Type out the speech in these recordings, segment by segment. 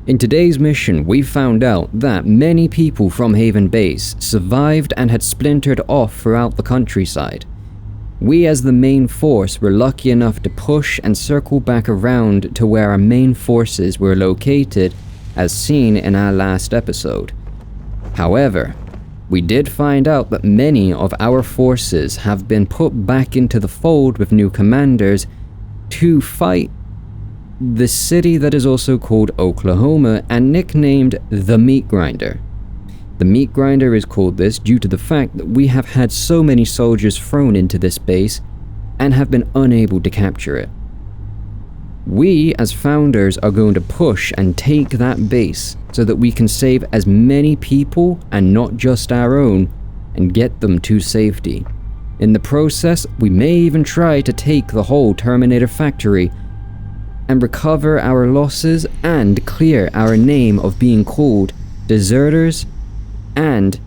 In today's mission, we found out that many people from Haven Base survived and had splintered off throughout the countryside. We as the main force were lucky enough to push and circle back around to where our main forces were located, as seen in our last episode. However, we did find out that many of our forces have been put back into the fold with new commanders to fight the city that is also called Oklahoma and nicknamed the Meat Grinder. The Meat Grinder is called this due to the fact that we have had so many soldiers thrown into this base and have been unable to capture it. We, as founders, are going to push and take that base so that we can save as many people and not just our own and get them to safety. In the process, we may even try to take the whole Terminator factory and recover our losses and clear our name of being called deserters and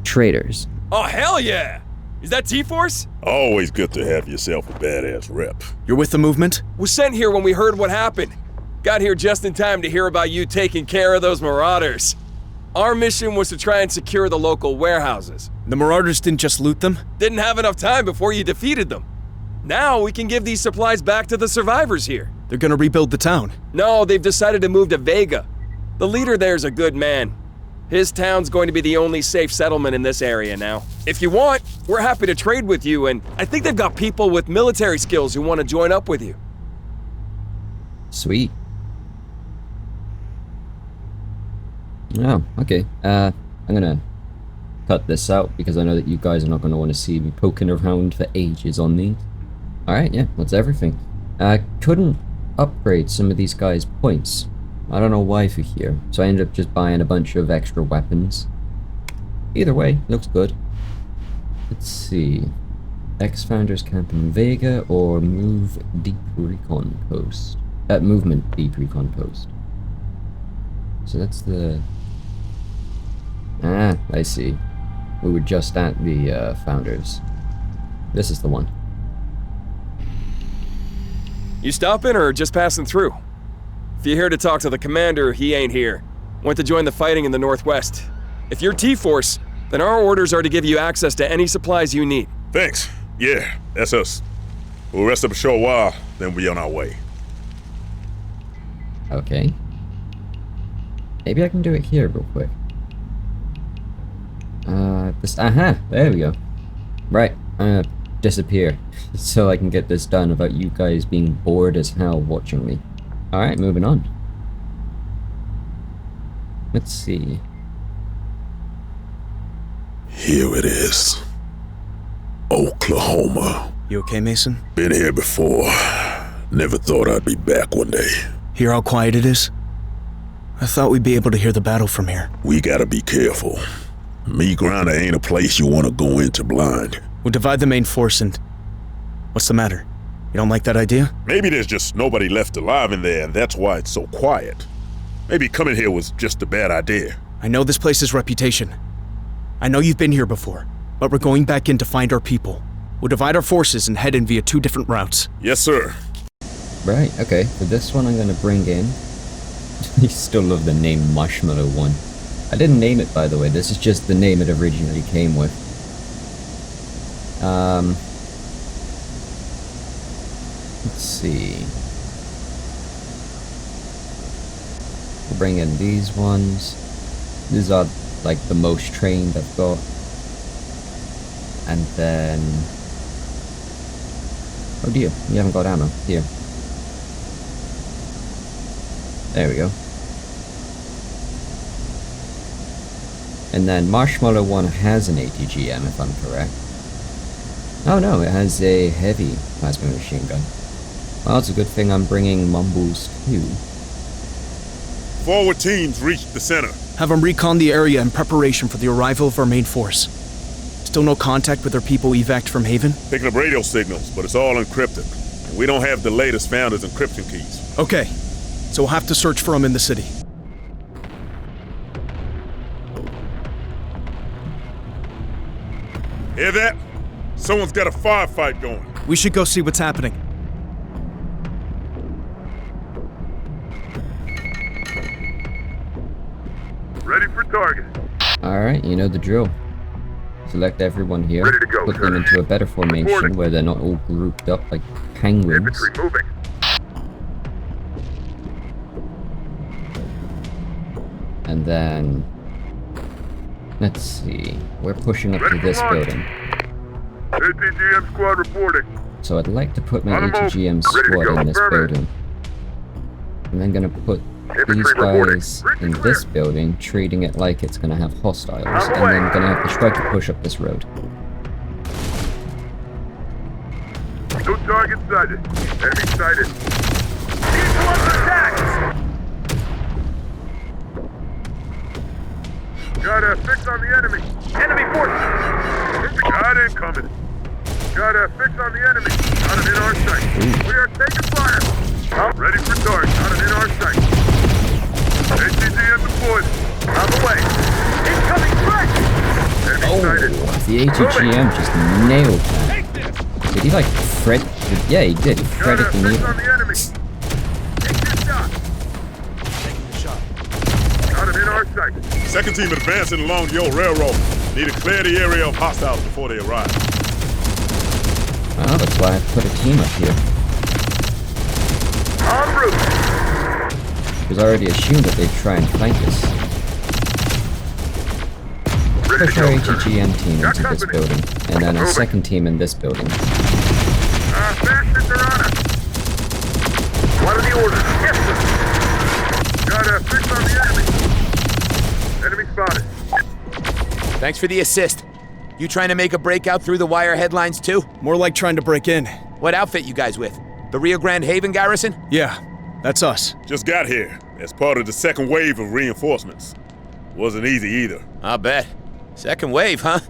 traitors. Oh, hell yeah! Is that T-Force? Always good to have yourself a badass rep. You're with the movement? Was sent here when we heard what happened. Got here just in time to hear about you taking care of those marauders. Our mission was to try and secure the local warehouses. The marauders didn't just loot them? Didn't have enough time before you defeated them. Now we can give these supplies back to the survivors here. They're gonna rebuild the town. No, they've decided to move to Vega. The leader there's a good man. His town's going to be the only safe settlement in this area now. If you want, we're happy to trade with you, and I think they've got people with military skills who want to join up with you. Sweet. Oh, okay. I'm gonna cut this out because I know that you guys are not gonna want to see me poking around for ages on these. Alright, yeah, that's everything. I couldn't upgrade some of these guys' points. I don't know why for here, so I ended up just buying a bunch of extra weapons. Either way, looks good. Let's see. Ex-Founders Camp in Vega or Move Deep Recon Post. Movement Deep Recon Post. So that's the... Ah, I see. We were just at the Founders. This is the one. You stopping or just passing through? If you're here to talk to the commander, he ain't here. Went to join the fighting in the Northwest. If you're T-Force, then our orders are to give you access to any supplies you need. Thanks. Yeah, that's us. We'll rest up a short while, then we're on our way. Okay. Maybe I can do it here real quick. There we go. Right, I'm gonna disappear so I can get this done without you guys being bored as hell watching me. Alright, moving on. Let's see. Here it is. Oklahoma. You okay, Mason? Been here before. Never thought I'd be back one day. Hear how quiet it is? I thought we'd be able to hear the battle from here. We gotta be careful. Meat Grinder ain't a place you wanna go into blind. We'll divide the main force and... What's the matter? You don't like that idea? Maybe there's just nobody left alive in there and that's why it's so quiet. Maybe coming here was just a bad idea. I know this place's reputation. I know you've been here before, but we're going back in to find our people. We'll divide our forces and head in via 2 different routes. Yes, sir. Right, okay. For this one I'm gonna bring in... You still love the name Marshmallow One. I didn't name it, by the way. This is just the name it originally came with. Let's see. We'll bring in these ones. These are like the most trained I've got. And then... Oh dear, you haven't got ammo. Here. There we go. And then Marshmallow One has an ATGM, if I'm correct. Oh no, it has a heavy plasma machine gun. Well, it's a good thing I'm bringing Mumbles too. Forward teams reached the center. Have them recon the area in preparation for the arrival of our main force. Still no contact with our people evac'd from Haven? Picking up radio signals, but it's all encrypted. And we don't have the latest Founders encryption keys. Okay, so we'll have to search for them in the city. Hear that? Someone's got a firefight going. We should go see what's happening. Ready for target. Alright, you know the drill. Select everyone here, Ready to go, put sir. them into a better formation Reporting. where they're not all grouped up like penguins. Infantry moving. And then, let's see, we're pushing up Ready to for this launch. building. ATGM squad reporting. So I'd like to put my On the move. ATGM Ready to squad go. in this Affirmative. building. And then gonna put Infantry these reporting. guys Bridge in clear. this building, treating it like it's gonna have hostiles, On the and then way. gonna have the striker push up this road. No target sighted. Enemy sighted. Vehicle under attack! Got a fix on the enemy. Enemy forces. Got incoming. Got a fix on the enemy. Got it in our sight. We are taking fire. Ready for target. Got it in our sight. ATGM deployed. On the way. Incoming threat! Enemy Oh, sighted. the ATGM just nailed that. Did he like Fred? Yeah, he did. He Got threaded a the fix needle. on the enemy. Take your shot. Got it in our sight. Second team advancing along your railroad. Need to clear the area of hostiles before they arrive. Oh, that's why I put a team up here. En route. Because I already assumed that they'd try and flank us. Ready Push to our go, sir. ATGM team Got into this company. building, and then a Moving. second team in this building. Bastards are on us. What are the orders? Yes, sir. Got a fix on the enemy. Enemy spotted. Thanks for the assist. You trying to make a breakout through the wire headlines too? More like trying to break in. What outfit you guys with? The Rio Grande Haven garrison? Yeah, that's us. Just got here as part of the second wave of reinforcements. Wasn't easy either. I'll bet. Second wave, huh?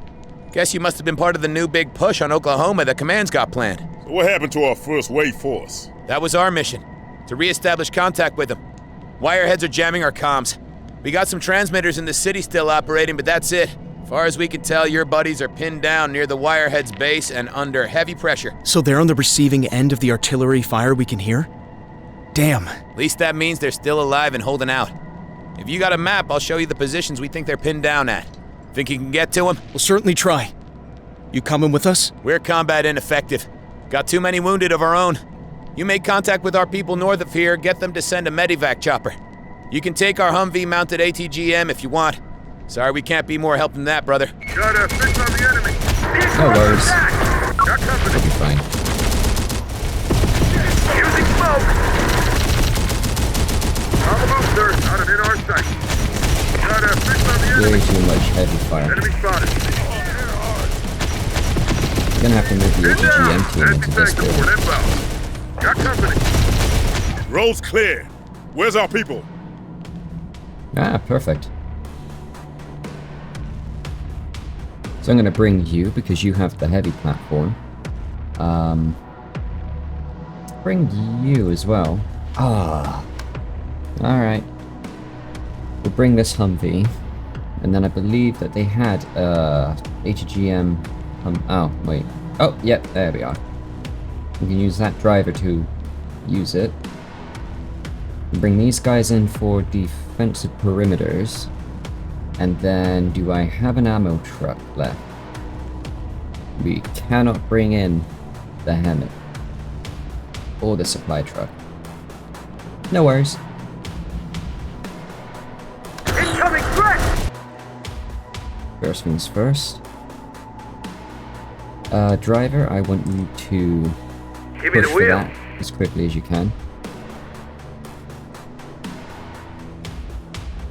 Guess you must have been part of the new big push on Oklahoma that Command's got planned. So what happened to our first wave force? That was our mission, to re-establish contact with them. Wireheads are jamming our comms. We got some transmitters in the city still operating, but that's it. Far as we can tell, your buddies are pinned down near the Wirehead's base and under heavy pressure. So they're on the receiving end of the artillery fire we can hear? Damn. At least that means they're still alive and holding out. If you got a map, I'll show you the positions we think they're pinned down at. Think you can get to them? We'll certainly try. You coming with us? We're combat ineffective. Got too many wounded of our own. You make contact with our people north of here, get them to send a medivac chopper. You can take our Humvee-mounted ATGM if you want. Sorry we can't be more help than that, brother. Got a fix on the enemy. Vehicle No under worries. attack. Got company. Be fine. Using smoke. On the move, sir. Got it in our sight. Got a fix on the Way enemy. too much heavy fire. Enemy spotted. Gonna have to move the Get down. ATGM team into Anti-tank this support building. inbound. Got company. Road's clear. Where's our people? Ah, perfect. So I'm gonna bring you because you have the heavy platform. Bring you as well. Ah. Alright. We'll bring this Humvee. And then I believe that they had ATGM oh, wait. Oh, yep, there we are. We can use that driver to use it. Bring these guys in for defensive perimeters. And then, do I have an ammo truck left? We cannot bring in the Hammett. Or the supply truck. No worries. Incoming threat. First things first. Driver, I want you to Give me push the for wheel. that as quickly as you can.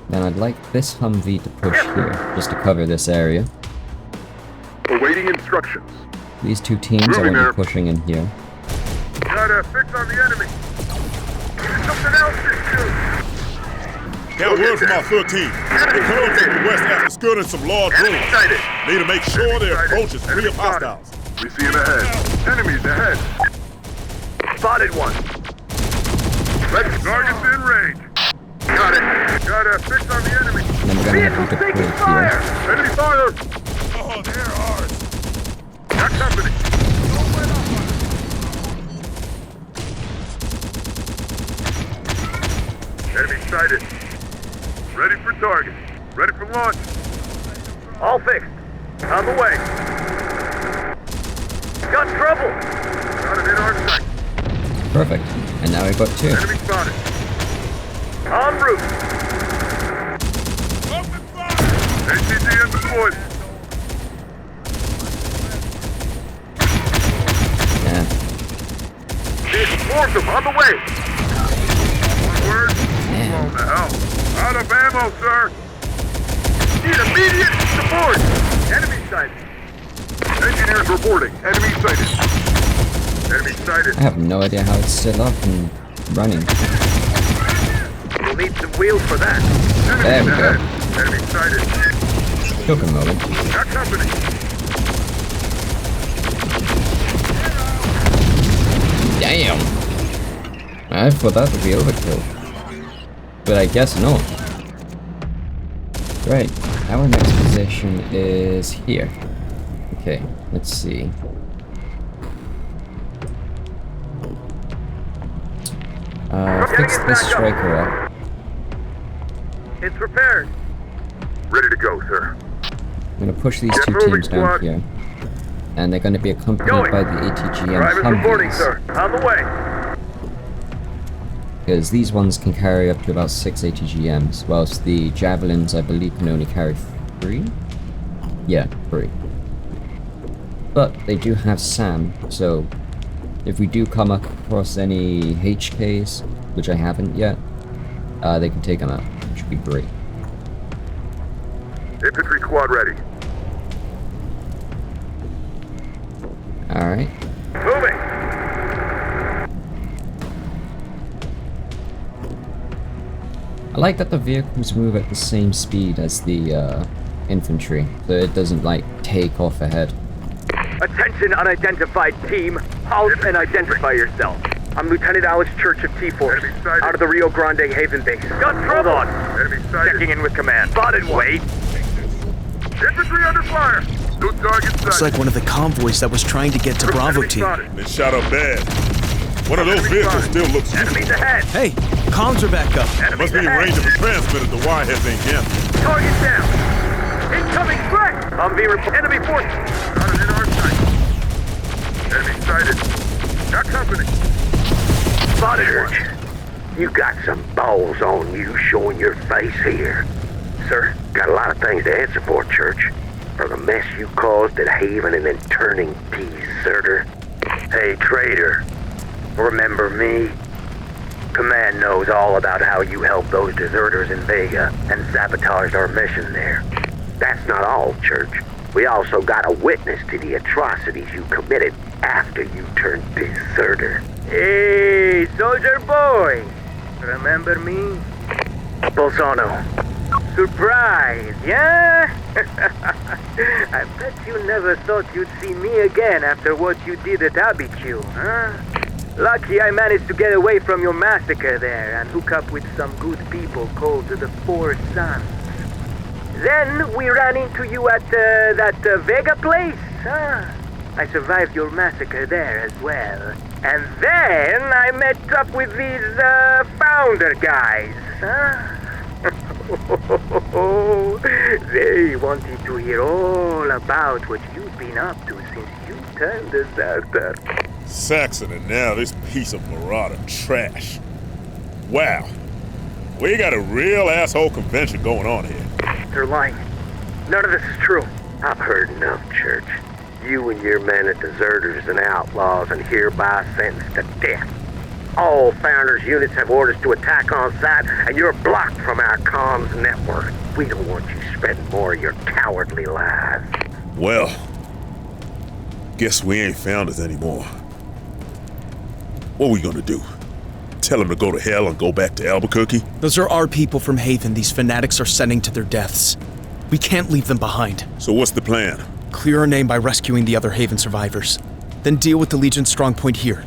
Then I'd like this Humvee to push here, just to cover this area. Awaiting instructions. These two teams, I Moving want you there. pushing in here. Got a fix on the enemy. Something else to do. Got word from our 13. They're coming from the west after skirting some large Enemy ruins. sighted. Need to make sure their Sighted. approach is free Enemy of spotted. hostiles. We see him ahead. Enemies ahead. Spotted one. Target's in range. Got it. Got a fix on the enemy. And then we're gonna have to deploy here. Enemy fire. Oh, they're ours. Got company. Enemy sighted. Ready for target. Ready for launch. All fixed. On the way. Got trouble. Got it in our sight. Perfect. And now we've got 2. Enemy spotted. En route. Open fire! ATGM deployed. Yeah. Reinforce them on the way. Onward. Man. What the hell? Out of ammo, sir. Need immediate support. Enemy sighted. Engineers reporting. Enemy sighted. Enemy sighted. I have no idea how it's still up and running. We'll need some wheels for that. There we go. Enemy sighted. Took a moment. Got company. Damn! I thought that would be overkill. But I guess not. Right, our next position is here. Okay, let's see. Fix this striker up. It's repaired. Ready to go, sir. I'm gonna push these Get 2 moving, teams down squad. here. And they're gonna be accompanied Going. by the ATGM Drivers reporting, Humvees. sir. On the way. Because these ones can carry up to about 6 ATGMs, whilst the Javelins, I believe, can only carry 3? Yeah, 3. But they do have SAM, so if we do come across any HKs, which I haven't yet, they can take them out, which would be great. Infantry squad ready. Alright. Moving. I like that the vehicles move at the same speed as the infantry, so it doesn't like take off ahead. Attention unidentified team. Halt and identify yourself. I'm Lieutenant Alice Church of T-Force, Enemy sighted. out of the Rio Grande Haven base. Got trouble. Hold on. Enemy sighted. Checking in with command. Spotted one. Wait. Infantry under fire. No target sighted. Looks like one of the convoys that was trying to get to Bravo Enemy team. spotted. Been shot up bad. One of those vehicles still looks useful. Enemies ahead. Hey, comms are back up. Must Enemies be in ahead. range of a transmitter the wireheads ain't jammed. Target down. Incoming threat. Humvee report. Enemy force. Got it in our sight. Enemy sighted. Got company. Spotted Church, one. you got some balls on you showing your face here. Sir, Got a lot of things to answer for, Church. For the mess you caused at Haven and then turning deserter. Hey, traitor. Remember me? Command knows all about how you helped those deserters in Vega and sabotaged our mission there. That's not all, Church. We also got a witness to the atrocities you committed after you turned deserter. Hey, soldier boy. Remember me? Bolzano, Surprise, yeah? I bet you never thought you'd see me again after what you did at Abiquiu, huh? Lucky I managed to get away from your massacre there and hook up with some good people called the Four Sons. Then we ran into you at that Vega place, huh? I survived your massacre there as well. And then I met up with these founder guys, huh? They wanted to hear all about what you've been up to since you turned deserter. Saxon and now this piece of marauder trash. Wow. We got a real asshole convention going on here. They're lying. None of this is true. I've heard enough, Church. You and your men are deserters and outlaws and hereby sentenced to death. All Founders units have orders to attack on sight, and you're blocked from our comms network. We don't want you spending more of your cowardly lives. Well, guess we ain't Founders anymore. What we gonna do? Tell them to go to hell and go back to Albuquerque? Those are our people from Haven these fanatics are sending to their deaths. We can't leave them behind. So what's the plan? Clear our name by rescuing the other Haven survivors. Then deal with the Legion strongpoint here.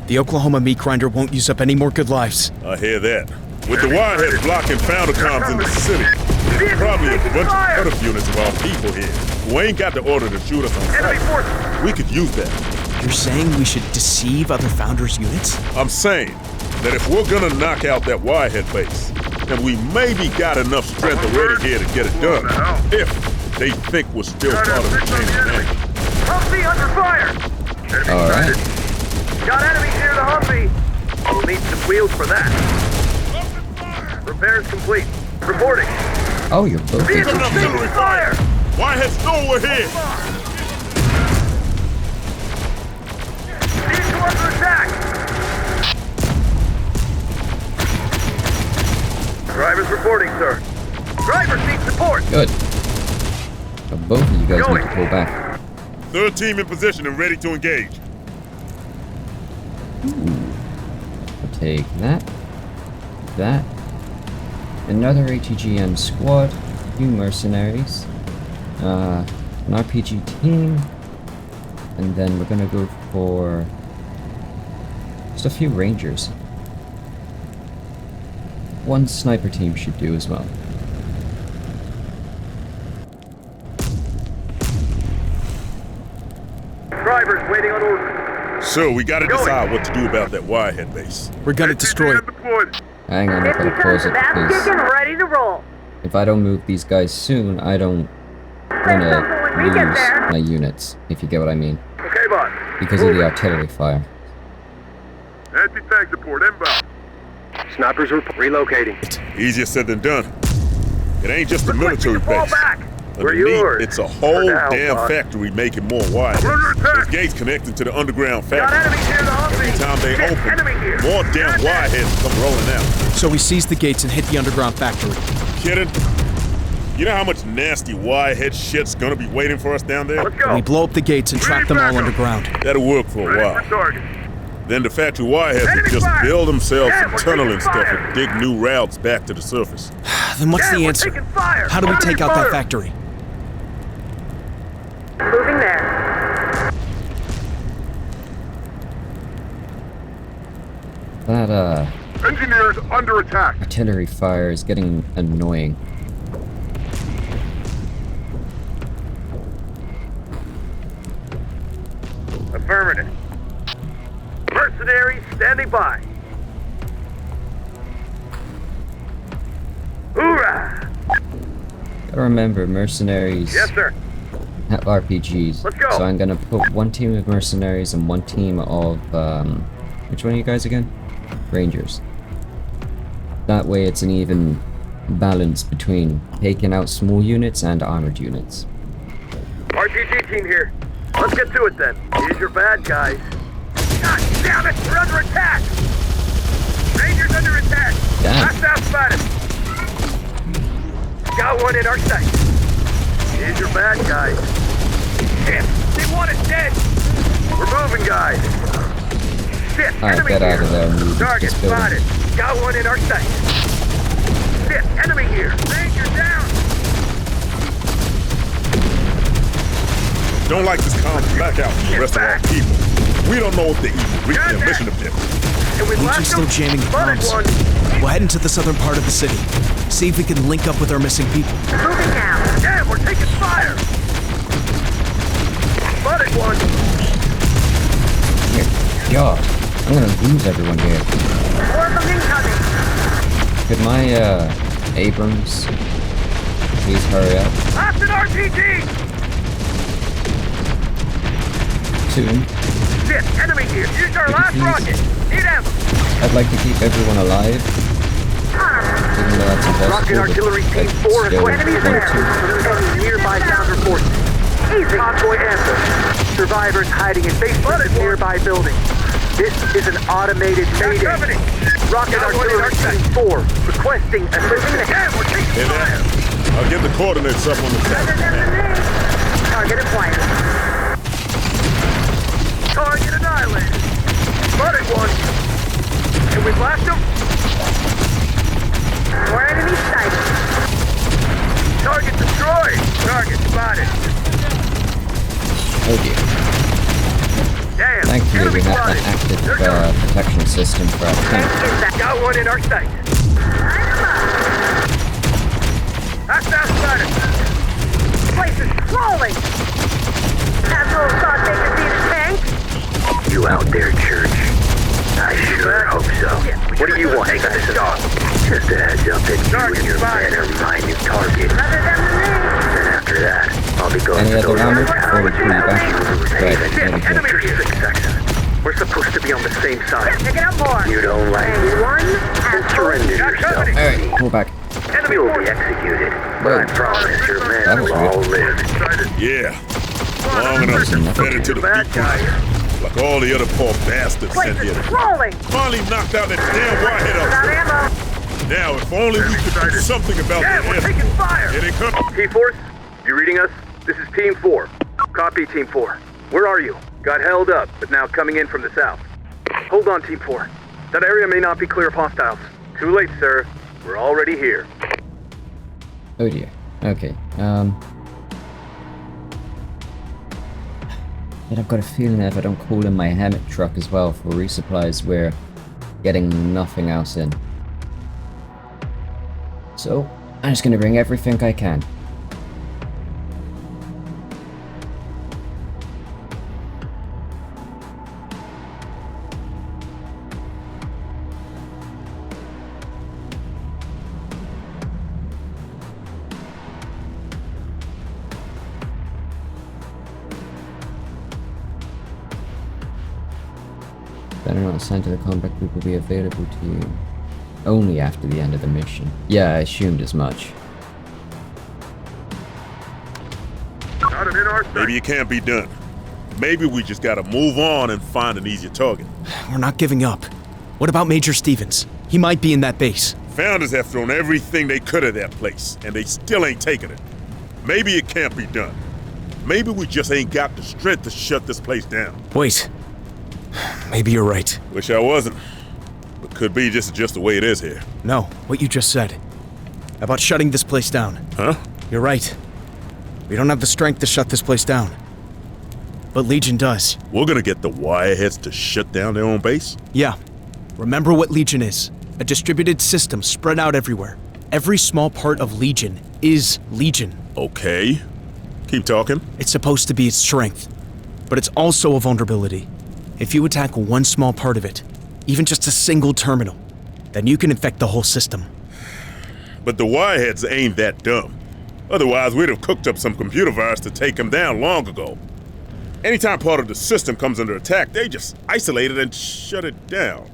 The Oklahoma meat grinder won't use up any more good lives. I hear that. With the wireheads blocking Founder comms in the city, there's probably a bunch of other units of our people here who ain't got the order to shoot us on Enemy sight. force! We could use that. You're saying we should deceive other Founders units? I'm saying that if we're gonna knock out that wirehead base, and we maybe got enough strength already here to get it done. If they think we're still Got part of the our fix on chain the of enemy. command. Humvee under fire! Enemy All right. sighted. Got enemies near the Humvee! We'll need some wheels for that. Repairs complete. Reporting. Oh, you're both. Vehicle taking fire! Whitehead Stone, we're here! Vehicle under attack! Drivers reporting, sir. Drivers need support! Good. But both of you guys Going. need to pull back. Third team in position and ready to engage. I'll take that. That. Another ATGM squad. A few mercenaries. An RPG team. And then we're gonna go for just a few rangers. One sniper team should do as well. Drivers waiting on orders. So we gotta Going. decide what to do about that Wirehead base. We're gonna destroy it. Deployed. Hang on, I've got to close it because ready to roll. if I don't move these guys soon, I don't wanna lose my units, if you get what I mean. Okay, boss. Because of the artillery fire. Anti-tank support inbound. Snipers relocating. Easier said than done. It ain't just a military Fall base. back. We're Underneath, yours. it's a whole For now, damn boss. factory making more wires. We're under attack. There's gates connecting to the underground Got factory. enemies near the Humvee. Every time they Shit, open, enemy here. more damn Got wireheads come rolling out. So we seize the gates and hit the underground factory. Kidding? You know how much nasty wirehead shit's gonna be waiting for us down there? Let's go. We blow up the gates and trap them all underground. That'll work for a Ready while. for target. Then the factory wireheads will Enemy just fire! build themselves Yeah, some we're tunnel taking and stuff fire! and dig new routes back to the surface. Then what's Yeah, the we're answer? taking fire. How do we Enemy take out fire. that factory? Moving there. That Engineers under attack. artillery fire is getting annoying. Affirmative. Mercenaries standing by. Hoorah! Gotta remember, mercenaries Yes, sir. have RPGs. Let's go. So I'm gonna put one team of mercenaries and one team of, which one are you guys again? Rangers. That way it's an even balance between taking out small units and armored units. RPG team here. Let's get to it then. Here's your bad guys. God damn it! We're under attack! Rangers under attack! Damn. That's outspotted! Got one in our sight. Here's your bad guys. Shit! They want us dead! We're moving, guys! Shit! Alright, Enemy get out here! of there and move Target this building. spotted! Got one in our sight! Shit! Enemy here! Ranger down! Don't like this calm blackout for the rest of our people. We don't know if they even reach their mission objective. And we Legion's lost still them. jamming the Spotted comms. one. We'll head into the southern part of the city. See if we can link up with our missing people. Moving now. Damn, we're taking fire. Spotted one. Here, God, I'm gonna lose everyone here. More of them incoming. Could my, Abrams please hurry up Lost an RPG. soon? Shit, enemy here. Use our last Please. rocket. Need ammo. I'd like to keep everyone alive. Even though that's impossible. Rocket but artillery I'd team 4 still enemies want there. to. Enemy nearby sound reports. Easy. Convoy ambush. Survivors hiding in basements of nearby buildings. This is an automated mayday. Rocket artillery team 4 requesting assistance. Damn, we're taking Hey there. I'll get the coordinates up on the tab. Target acquired. Target annihilated. Spotted one. Can we blast him? More enemies sighted. Target destroyed. Target spotted. Oh dear. Damn. Thankfully, enemy we have spotted. an active They're coming. protection system for our tank. Got one in our sight. That's spotted. This place is crawling. Admiral thought they could beat a tank. You out there, Church? I sure hope so. What do you want? Just a heads up that They're my new target. Then after that, I'll be going Any to other the ammo? town. Or we pull you back? Right, Shit, there we go. enemy section. We're supposed to be on the same side. Pick it up more. You don't like me? Then surrender yourself. Alright, pull back. You'll be executed, but I promise your men That was will all live. Yeah. Long enough to fed it to the people. Like all the other poor bastards sent here. Rolling. Finally knocked out that damn warhead up. ammo. Now, if only we could do something about Yeah, the we're air. taking fire! Here they come. T-Force, you reading us? This is Team 4. Copy, Team 4. Where are you? Got held up, but now coming in from the south. Hold on, Team 4. That area may not be clear of hostiles. Too late, sir. We're already here. Oh dear. Okay, But I've got a feeling that if I don't call in my Hammett truck as well for resupplies, we're getting nothing else in. So, I'm just gonna bring everything I can. Better not sign to the combat group will be available to you only after the end of the mission. Yeah, I assumed as much. Got him in our sight. Maybe it can't be done. Maybe we just gotta move on and find an easier target. We're not giving up. What about Major Stevens? He might be in that base. Founders have thrown everything they could at that place, and they still ain't taking it. Maybe it can't be done. Maybe we just ain't got the strength to shut this place down. Wait. Maybe you're right. Wish I wasn't. But could be just the way it is here. No, what you just said. About shutting this place down. Huh? You're right. We don't have the strength to shut this place down. But Legion does. We're gonna get the Wireheads to shut down their own base? Yeah. Remember what Legion is. A distributed system spread out everywhere. Every small part of Legion is Legion. Okay. Keep talking. It's supposed to be its strength. But it's also a vulnerability. If you attack one small part of it, even just a single terminal, then you can infect the whole system. But the Wireheads ain't that dumb. Otherwise, we'd have cooked up some computer virus to take them down long ago. Anytime part of the system comes under attack, they just isolate it and shut it down.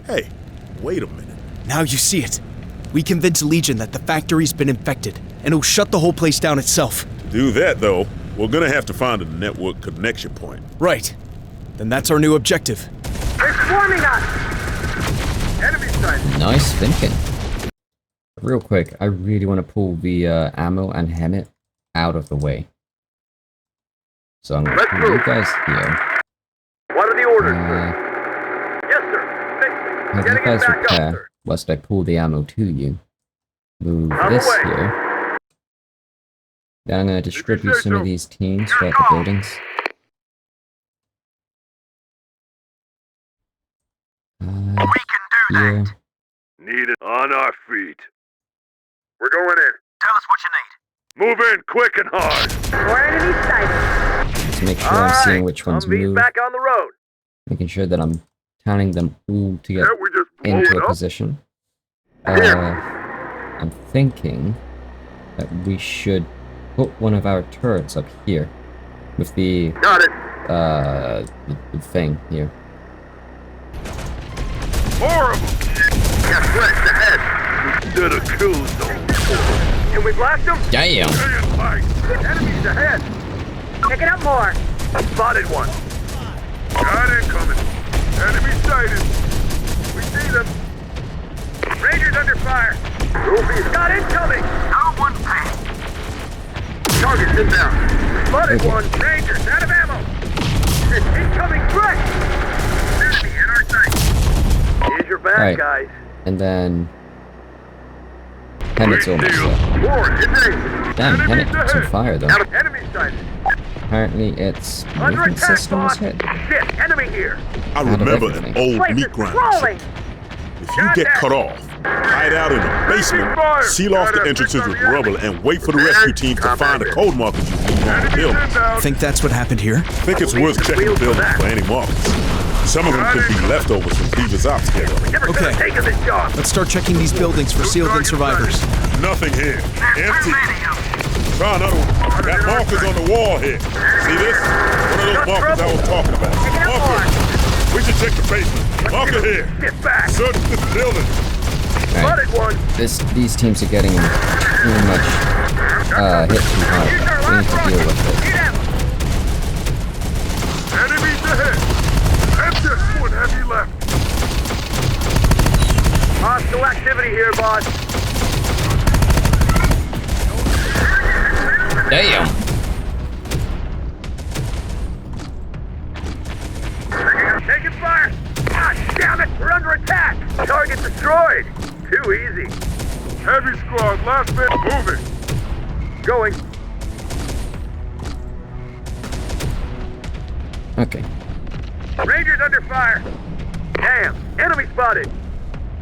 Hey, wait a minute. Now you see it. We convince Legion that the factory's been infected, and it'll shut the whole place down itself. To do that, though, we're gonna have to find a network connection point. Right. Then that's our new objective. They're swarming us. Enemy sight. Nice thinking. Real quick, I really want to pull the ammo and Hammett out of the way. So I'm going to Let's put move. you guys here. What are the orders, sir? Yes, sir. Fix it. Have you Getting guys it back up, repair sir. whilst I pull the ammo to you. Move On this the way. here. Then I'm going to distribute say some of so. these teams throughout the buildings. Here. Need it on our feet. We're going in. Tell us what you need. Move in quick and hard. More enemy sighted. Let's make sure I'm seeing which ones move. back on the road. Making sure that I'm counting them all to get we just blow into it a up. position. I'm thinking that we should put one of our turrets up here with the Got it. the thing here. Horrible. Got flashed ahead. Instead of kill zone. Can we blast them? Damn! Enemies ahead. Pick it up more. Spotted one. Got incoming. Enemy sighted. We see them. Rangers under fire. Got incoming. No one pass. Target's inbound. Spotted Okay. one. Rangers out of ammo. Incoming threat. Enemy in our sight. Here's your back, Alright. guys. And then Hammett's almost there. Forward, it's in. Damn, Enemies Hammett, it's on ahead. fire though. Enemy sighted. Apparently it's Under movement attack, system was boss. hit. Shit, enemy here. I Out of remember an everything. old Place meat is grinder. crawling. If you get cut off, hide out in the basement, seal off the entrances with rubble, and wait for the rescue team to find the code markers you need on the building. Think that's what happened here? I think it's worth checking the building for any markers. Some of them could be leftovers from previous ops killer. Never could have Okay. taken this job. Let's start checking these buildings for sealed-in survivors. Nothing here. Empty. Try another one. Got markers on the wall here. See this? One of those markers I was talking about. Marker. We should check the basement. Marker here. Get back. Search this building. Spotted one. These teams are getting too much hit too hard. We need to deal with it. Enemies ahead. And just one heavy left. Hostile activity here, boss. Damn! Taking fire! God damn it! We're under attack! Target destroyed! Too easy. Heavy squad, last man moving. Going. Okay. Rangers under fire! Damn! Enemy spotted!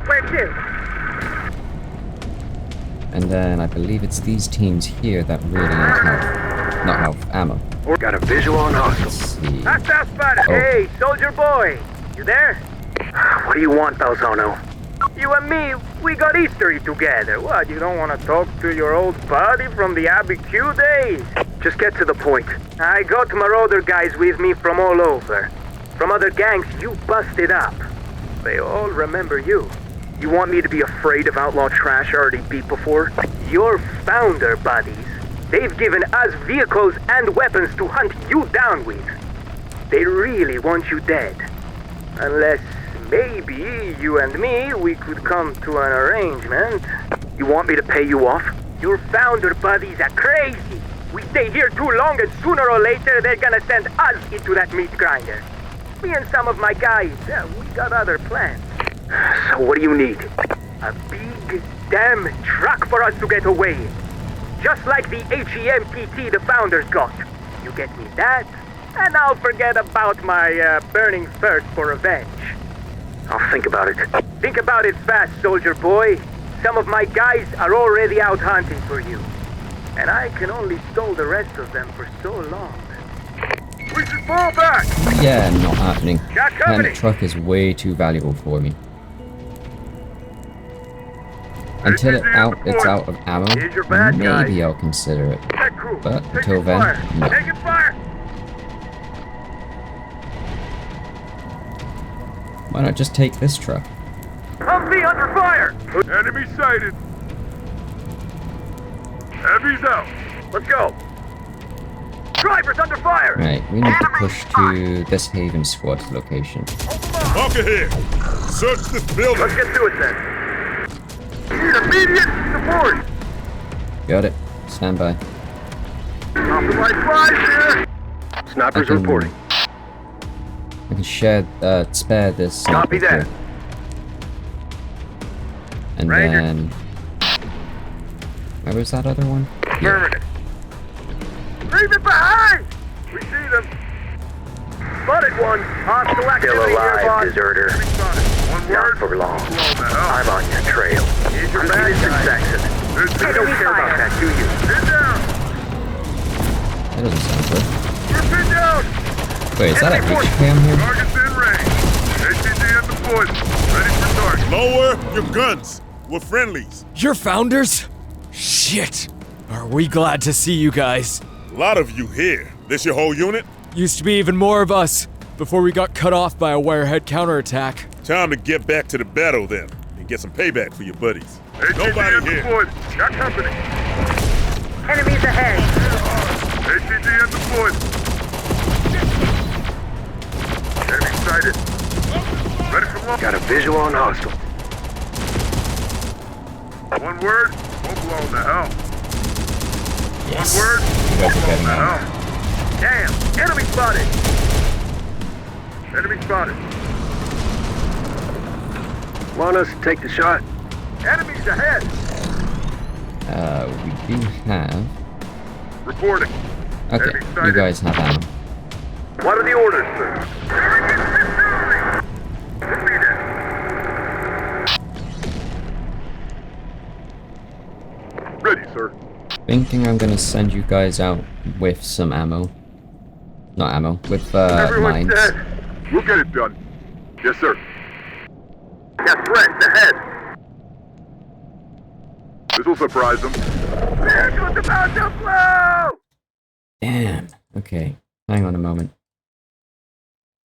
Where to? And then I believe it's these teams here that really need health. Not health, ammo. We got a visual on Let's hostile. see. Hostile spotted! Oh. Hey, soldier boy! You there? What do you want, Balzano? You and me, we got history together. What, you don't want to talk to your old buddy from the ABQ days? Just get to the point. I got marauder guys with me from all over. From other gangs you busted up. They all remember you. You want me to be afraid of outlaw trash I already beat before? Your founder buddies, they've given us vehicles and weapons to hunt you down with. They really want you dead. Unless maybe you and me, we could come to an arrangement. You want me to pay you off? Your founder buddies are crazy. We stay here too long and sooner or later they're gonna send us into that meat grinder. Me and some of my guys, we got other plans. So what do you need? A big damn truck for us to get away in. Just like the HEMPT the founders got. You get me that, and I'll forget about my burning thirst for revenge. I'll think about it. Think about it fast, soldier boy. Some of my guys are already out hunting for you. And I can only stall the rest of them for so long. We should fall back. Yeah, not happening. Got And company. the truck is way too valuable for me. Until it's out of ammo, Here's your bad guy. maybe I'll consider it. That crew, But taking until then, fire. no. Taking fire. Why not just take this truck? Humvee under fire. Enemy sighted. Heavy's out. Let's go. Drivers under fire. Right, we need to push to this Haven squad location. Marker here. Search this building. Let's get to it then. Need immediate support. Got it. Stand by. Optimized flies here. Snipers I can- reporting. I can spare this. Copy sniper that. here. And Ranger. then... Where was that other one? Here. Affirmative. Leave it behind. We see them. Spotted one. Hostile Still activity alive, nearby. deserter. One Not word. for long. Blow the hell. I'm on your trail. Here's your I'm bad Peterson guy. Saxon. There's You don't care about that, do you? Pin down. That doesn't sound good. We're pinned down. Wait, is that a Enemy force. HK on here? Target's in range. HCG at the foot. Ready for target. Lower your guns. We're friendlies. Your founders? Shit. Are we glad to see you guys? A lot of you here. This your whole unit? Used to be even more of us before we got cut off by a wirehead counterattack. Time to get back to the battle then, and get some payback for your buddies. HCG Nobody at the here. foot. Got company. Enemies ahead. HCG at the foot. Enemy sighted. Ready for one. Got a visual on hostile. One word. We'll blow in the hell. Yes. One word. You guys are getting The on. hell. Damn. Enemy spotted. Enemy spotted. Want us to take the shot? Enemies ahead. We do have... Reporting. Okay, Enemy you sighted. guys have ammo. What are the orders, sir? Repeat it. Ready, sir. Thinking I'm gonna send you guys out with some ammo. Not ammo, with Everyone's mines. dead. We'll get it done. Yes, sir. Got threats ahead. This will surprise them. Vehicle's about to blow! Damn. Okay. Hang on a moment.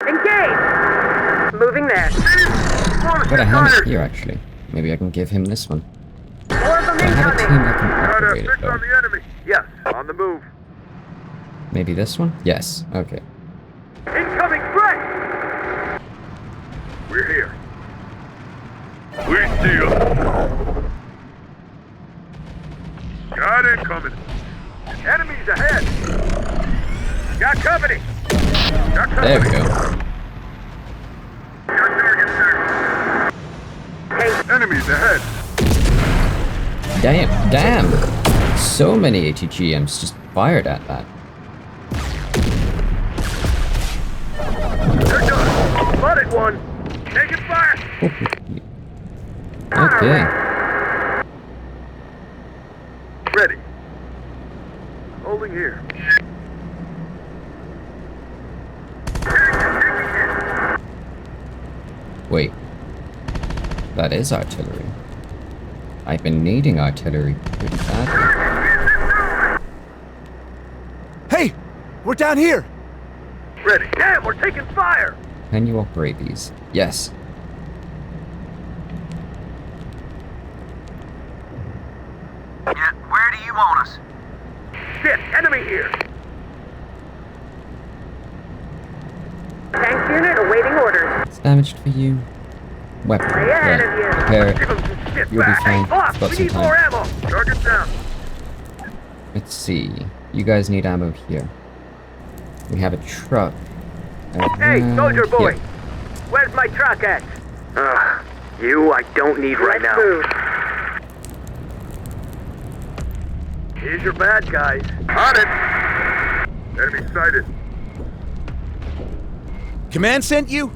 Engage! Moving there. I've got a helmet here, actually. Maybe I can give him this one. More of them I have a team incoming. that can Got a upgrade it, fix on though. the enemy. Yes, on the move. Maybe this one? Yes. Okay. Incoming threat! We're here. We see you. Got incoming. Enemies ahead. Got company. Got company. There we go. Got target, sir. Enemies ahead. Damn. So many ATGMs just fired at that. They're done. Spotted one. Taking fire. Okay. Ready. Holding here. Wait. That is artillery. I've been needing artillery pretty badly. Hey! We're down here! Ready. Damn, we're taking fire. Can you operate these? Yes. Yeah, where do you want us? Shit, enemy here. Tank unit awaiting orders. It's damaged for you. Weapon. Way ahead of you. Prepare Give it. them some shit You'll be back. fine. Boss, Got we some need more time. ammo. Target down. Let's see. You guys need ammo here. We have a truck. Hey, soldier boy. Here. Where's my truck at? You I don't need right Let's now. move. Here's your bad guys. On it. Enemy sighted. Command sent you?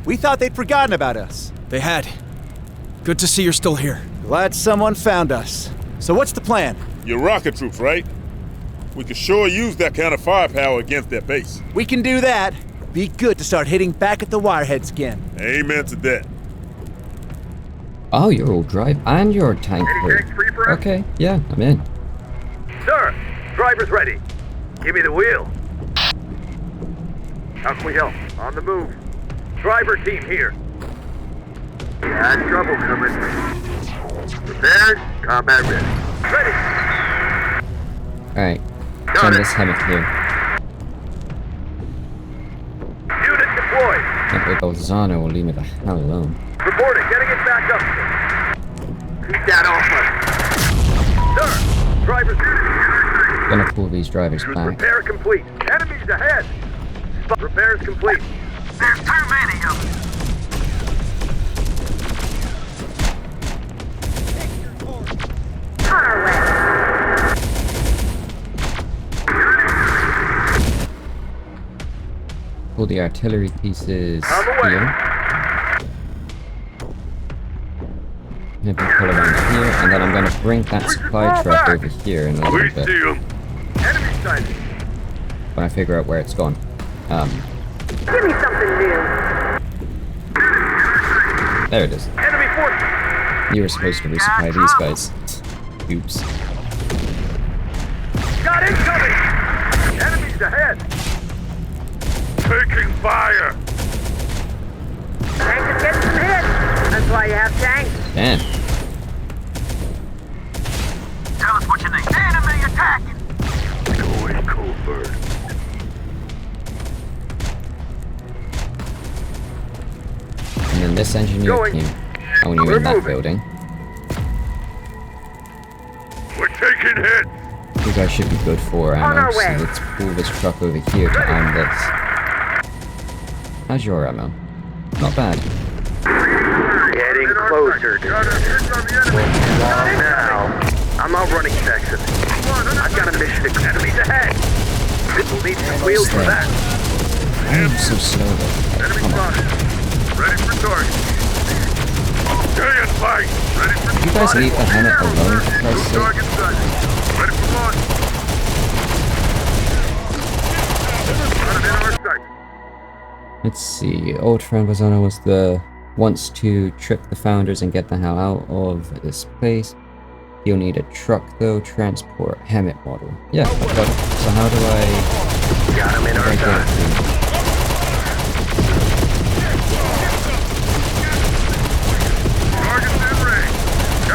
We thought they'd forgotten about us. They had. Good to see you're still here. Glad someone found us. So what's the plan? Your rocket troops, right? We could sure use that kind of firepower against their base. We can do that. Be good to start hitting back at the wireheads again. Amen to that. Oh, you're all drive and you're tank Any crew. tanks free for us? Okay, yeah, I'm in. Sir, driver's ready. Give me the wheel. How can we help? On the move. Driver team here. Got trouble coming. Prepared. Combat ready. Ready. Alright. Got Send it. this helmet here. Unit deployed. That way Bolzano will leave me the hell alone. Reporting. Getting it back up. Keep that off us. Sir, driver's Gonna pull these drivers back. repair complete. Enemies ahead. Repairs complete. There's too many of them. On our way. Pull the artillery pieces On the way. here. Maybe pull around here, and then I'm gonna bring that supply fall truck back. over here in a little bit them. Enemy sighted. when I figure out where it's gone. Give me something new. There it is. Enemy forces. You were supposed to resupply these guys. Oops. Got incoming. Enemies ahead. Taking fire. Tank is getting some hits. That's why you have tanks. Damn. Tell us what you need. Enemy attacking! Going covert. And then this engineer Going. team. Oh, when you're We're in that moving. building, We're taking hits. you guys should be good for On ammo. our So way. let's pull this truck over here to arm this. How's your ammo? Not bad. Getting closer, dude. Got a hit on the enemy. Now, I'm outrunning Texas. I've got a mission to Enemies ahead. This will need some wheels for that. I'm so slow though. Enemy Come on. spotted. Ready for target. Stay and fight. Ready for You guys leave the helmet alone for Christ's sake. target sighted. Ready for launch. Got it in our sight. Let's see. Old friend Bazano wants to trick the founders and get the hell out of this place. You'll need a truck though, transport, Hammett model. Yeah, I've got it. So how do I... Got him in our side. Maybe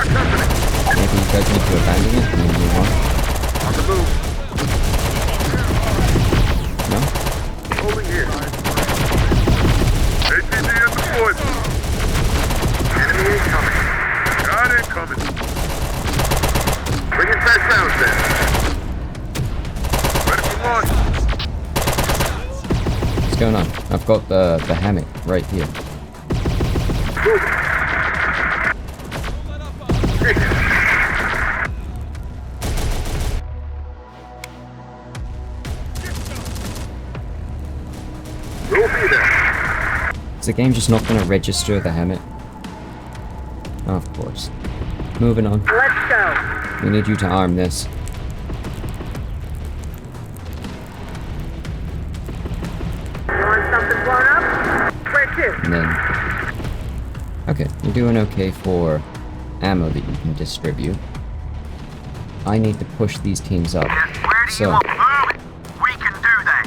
you guys need to abandon it and then move on. On the move. No? Over here. ATV at the point. Enemy incoming. Got incoming. Bring it back down, then. Ready for launch. What's going on? I've got the hammock right here. Move. We'll be there. Is the game just not going to register the hammock? Oh, of course. Moving on. Let's go. We need you to arm this. You want something blown up? Where to? And then... Okay, you're doing okay for ammo that you can distribute. I need to push these teams up. So, We can do that.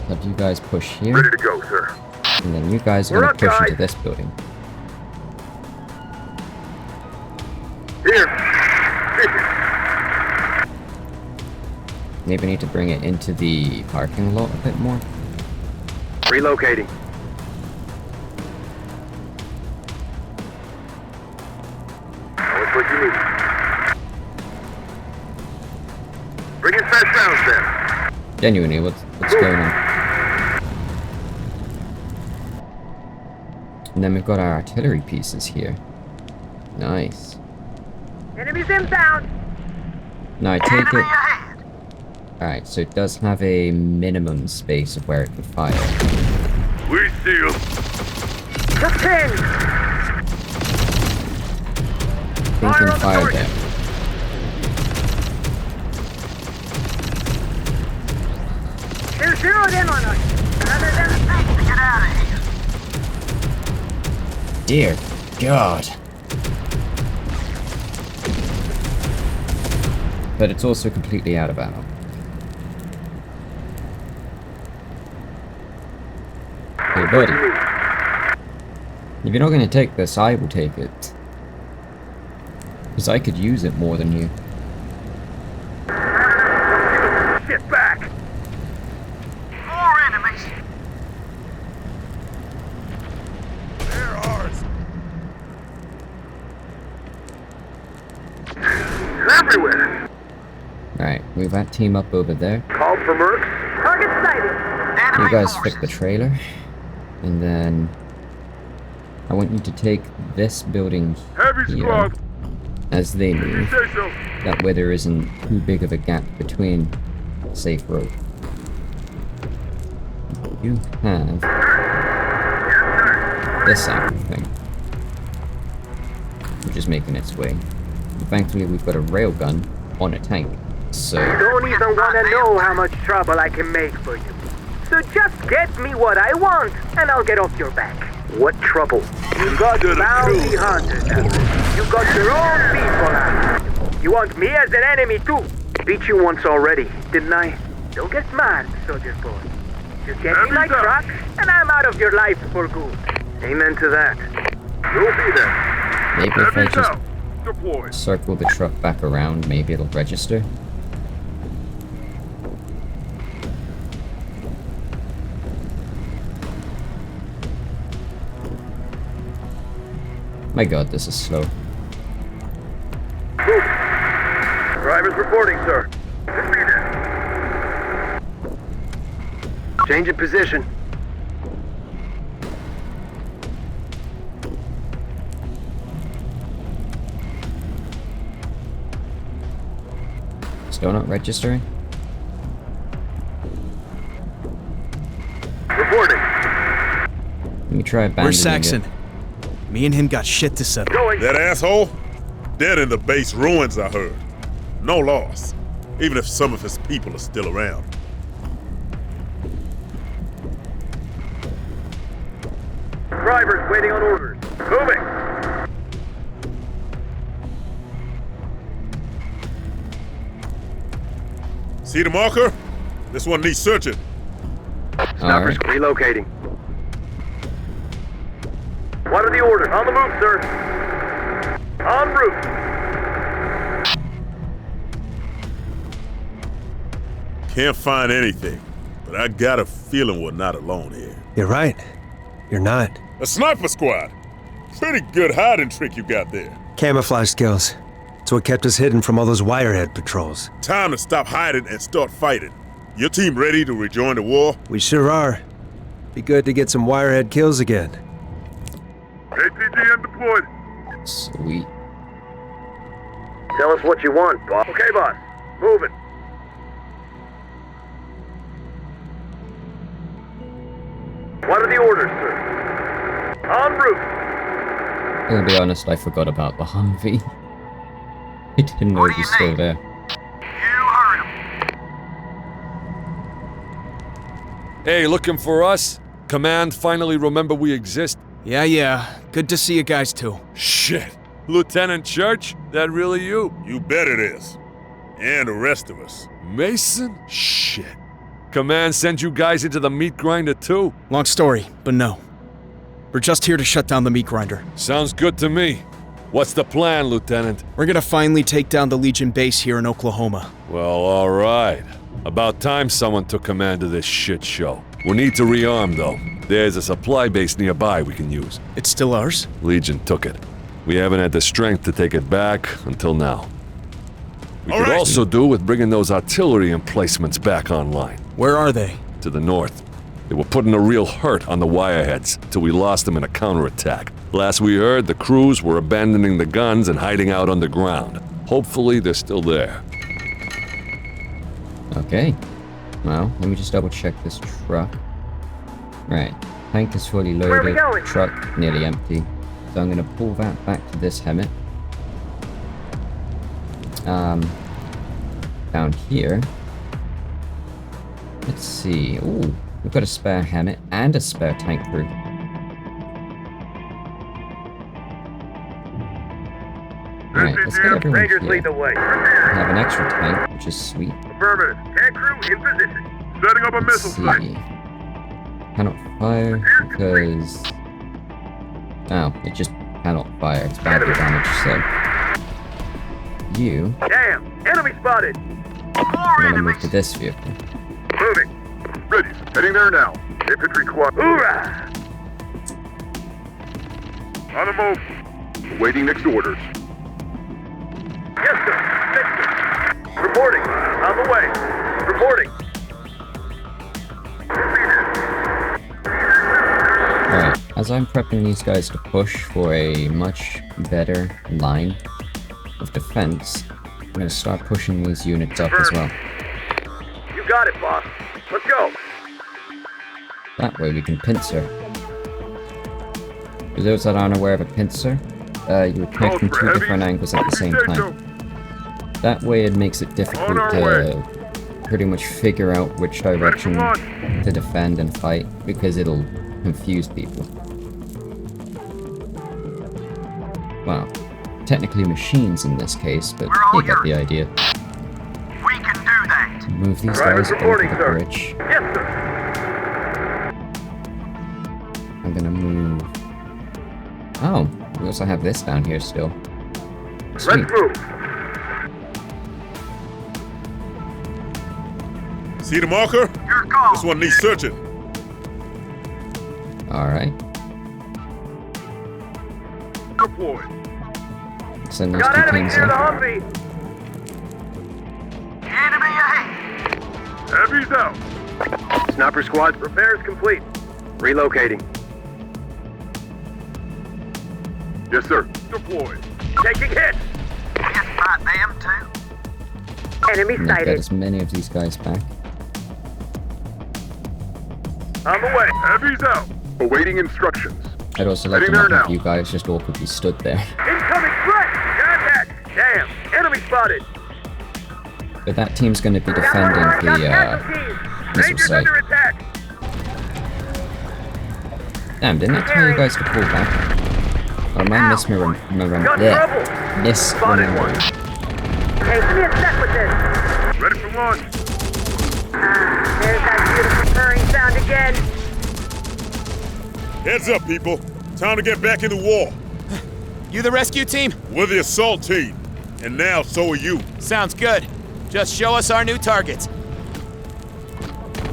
have you guys push here, Ready to go, sir. and then you guys are We're gonna up, push guys. into this building. Here. Maybe need to bring it into the parking lot a bit more. Relocating. What's what you need? Bring it fast down, then. Genuinely, what's going on? And then we've got our artillery pieces here. Nice. Enemies inbound. Now I take it... Alright, so it does have a minimum space of where it can fire. We see you. Took 10. Things Fire can on the fire target. there. They're zeroed in on us. Rather than get out of here. Dear God. But it's also completely out of ammo. Hey buddy. If you're not gonna take this, I will take it. Because I could use it more than you. Get back. More enemies. They're ours. They're everywhere. Alright, move that team up over there. Call for mercs. Target sighted. You guys fix the trailer. And then... I want you to take this building Heavy here squad. as they You move. say so. That way there isn't too big of a gap between safe road. You have this active thing, which is making its way. And thankfully, we've got a railgun on a tank, so Don't even want to know how much trouble I can make for you. So just get me what I want, and I'll get off your back. What trouble? You got bounty hunters out there. You got your own people out there. You want me as an enemy too? Beat you once already, didn't I? Don't get smart, soldier boy. Just get me Heavy my stuff. truck, and I'm out of your life for good. Amen to that. You'll be there. maybe if I Heavy just out. Deploy. circle the truck back around, maybe it'll register. My god, this is slow. Drivers reporting, sir. Change of position. Still not registering? Reporting. Let me try abandoning Where's Saxon? it. Me and him got shit to settle. Going. That asshole? Dead in the base ruins, I heard. No loss. Even if some of his people are still around. drivers waiting on orders. Moving. See the marker? This one needs searching. Sniper's relocating. What are the orders? On the move, sir. En route. Can't find anything, but I got a feeling we're not alone here. You're right. You're not. A sniper squad. Pretty good hiding trick you got there. Camouflage skills. It's what kept us hidden from all those wirehead patrols. Time to stop hiding and start fighting. Your team ready to rejoin the war? We sure are. Be good to get some wirehead kills again. ATGM deployed. Sweet. Tell us what you want, boss. Okay, boss. Moving. What are the orders, sir? En route. I'm gonna be honest, I forgot about the Humvee. I didn't know it was still there. Hey, looking for us? Command finally remember we exist? Yeah. Good to see you guys too. Shit. Lieutenant Church? That really you? You bet it is. And the rest of us. Mason? Shit. Command sent you guys into the meat grinder too? Long story, but no. We're just here to shut down the meat grinder. Sounds good to me. What's the plan, Lieutenant? We're gonna finally take down the Legion base here in Oklahoma. Well, alright. About time someone took command of this shit show. We need to rearm, though. There's a supply base nearby we can use. It's still ours? Legion took it. We haven't had the strength to take it back until now. We could also do with bringing those artillery emplacements back online. Where are they? To the north. They were putting a real hurt on the Wireheads till we lost them in a counterattack. Last we heard, the crews were abandoning the guns and hiding out underground. Hopefully, they're still there. Okay. Well, let me just double check this truck. Right. Tank is fully loaded. Where are we going? Truck nearly empty. So I'm gonna pull that back to this Hemet. Down here. Let's see. Ooh, we've got a spare Hemet and a spare tank crew. Alright, let's get everyone Rangers lead the here. way. We have an extra tank, which is sweet. Affirmative. Tank crew in position. Setting up a Let's missile see. site. Cannot fire because... Oh, it just cannot fire. It's badly damaged, so... You... Damn! Enemy spotted! I'm gonna move to this vehicle. Moving. Ready. Heading there now. Infantry squad. Hoorah! On the move. Awaiting next orders. Yes, sir. Fixed it. Reporting. On the way. Reporting. Alright, as I'm prepping these guys to push for a much better line of defense, I'm gonna start pushing these units up as well. You got it, boss. Let's go. That way we can pincer. For those that aren't aware of a pincer, you would connect from two different angles at the same time. That way it makes it difficult to pretty much figure out which direction to defend and fight, because it'll confuse people. Well, technically machines in this case, but you get the idea. We can do that. Move these Drivers guys over reporting, the sir. bridge. Yes, sir. I'm gonna move... Oh, we also have this down here still. Sweet. Let's move. See the marker? Your call. This one needs searching. Alright. Deployed. Send those Got two enemy things near in. the Humvee. Enemy ahead. Heavy's out. Sniper squad. Repairs complete. Relocating. Yes, sir. Deployed. Taking hits. Hit by them too. Enemy I'm gonna get as many of these guys back. On the way. Heavy's out. Awaiting instructions. I'd also like to Heading there know if now. you guys just awkwardly stood there. Incoming threat. Contact. Damn. Enemy spotted. But that team's gonna be defending the missile Rangers site. under attack. Damn, didn't I tell you guys to pull back? Or am I misremembering? Got Yeah, trouble. misremembering. Hey, give me a sec with this. Ready for launch. There's that beautiful purring sound again. Heads up, people. Time to get back in the war. You the rescue team? We're the assault team. And now, so are you. Sounds good. Just show us our new targets.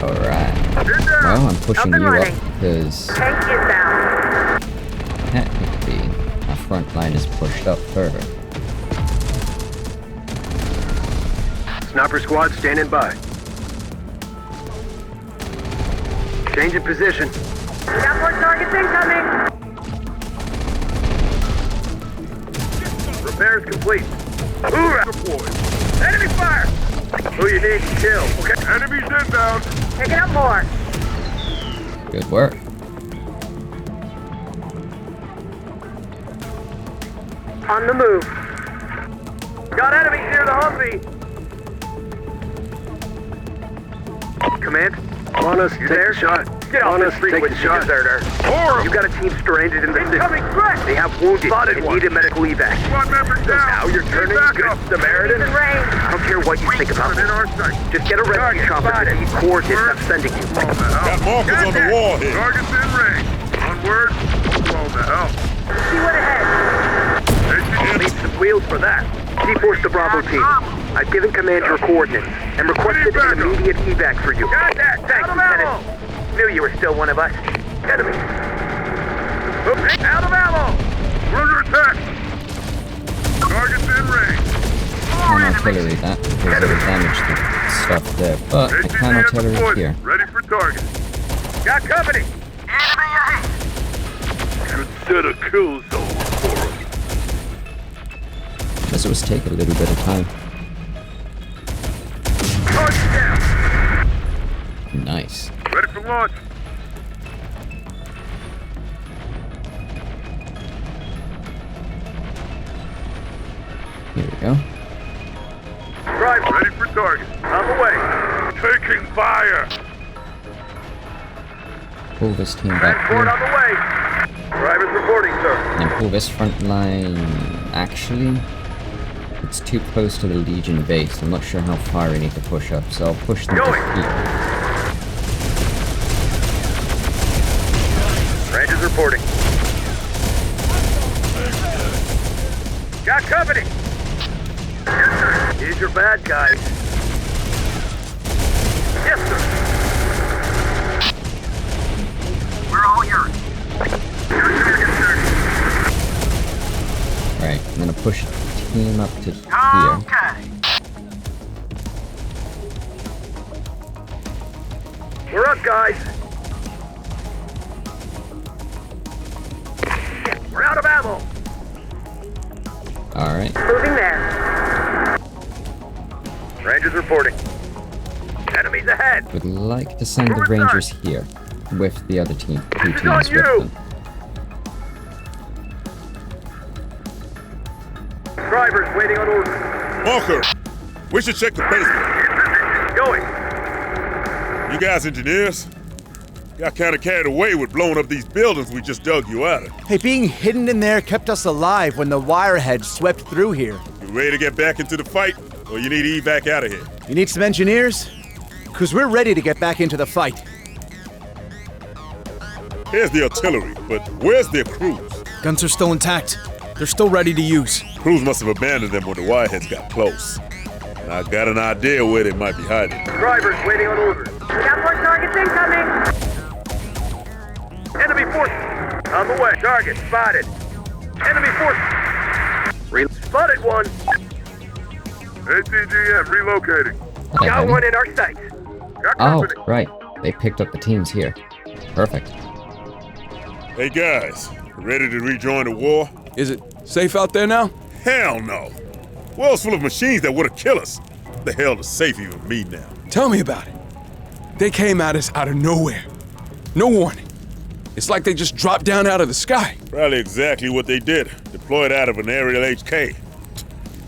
Alright. Get down. Well, I'm pushing Up and you up running. because Tank inbound. technically our front line is pushed up further. Sniper squad standing by. Change in position. We got more targets incoming. Repairs complete. Hoorah! Deployed. Enemy fire! Who you need to kill? Okay. Enemies inbound. Picking up more. Good work. On the move. Got enemies near the Humvee. Command, on us, take the shot. Get off On the us, street take with the the shot. deserter. Horrible. You got a team stranded in the city. Incoming threat. They have wounded Spotted and one. need a medical evac. Squad members down. Now you're turning Back good up. Samaritan. In range. I don't care what you think about In it. our sight. Just get a rescue Target chopper to spotted. the coordinates I'm sending you. Blown the hell. Got markers on the Got wall that. here. Target's in range. Onward. Blown the hell. See what ahead. Need some wheels for that. T-Force the Bravo team. I've given command your coordinates and requested an immediate evac for you. Got that. Thank you, Lieutenant. Knew you were still one of us. Enemy. Out of ammo. We're under attack. Target's in range. Can artillery that because it'll damage the stuff there, but I can artillery it here. Ready for target. Got company. Enemy ahead. Should set a kill zone for us. This was take a little bit of time. Target down. Nice. Ready for launch. Here we go. Drive ready for target. On the way. Taking fire. Pull this team back Transport here. on the way. Drivers reporting, sir. And pull this front line. Actually, it's too close to the Legion base. I'm not sure how far I need to push up, so I'll push them Going. to here. Rangers reporting. Got company. Yes, sir. Here's your bad guys. Yes, sir. We're all yours. Alright, I'm gonna push the team up to here. Okay. We're up, guys. We're out of ammo. Alright. Moving there. Rangers reporting. Enemies ahead. Would like to send the Moving Rangers here with the other team. Two This is on teams with you. them. Drivers waiting on orders. Walker, we should check the basement. Going. You guys engineers? Got kind of carried away with blowing up these buildings we just dug you out of. Hey, being hidden in there kept us alive when the wirehead swept through here. You ready to get back into the fight? Or you need evac out of here? You need some engineers? Because we're ready to get back into the fight. Here's the artillery, but where's their crews? Guns are still intact. They're still ready to use. Crews must have abandoned them when the wireheads got close. And I got an idea where they might be hiding. Drivers waiting on orders. We got more targets incoming. Enemy forces. On the way. Target spotted. Enemy forces. Spotted one. ATGM relocating. Okay, Got honey. one in our sight. Got Oh, company. right. They picked up the teams here. Perfect. Hey guys, ready to rejoin the war? Is it safe out there now? Hell no! World's full of machines that would have killed us. The hell is safe even me now? Tell me about it. They came at us out of nowhere. No warning. It's like they just dropped down out of the sky. Probably exactly what they did. Deployed out of an aerial HK.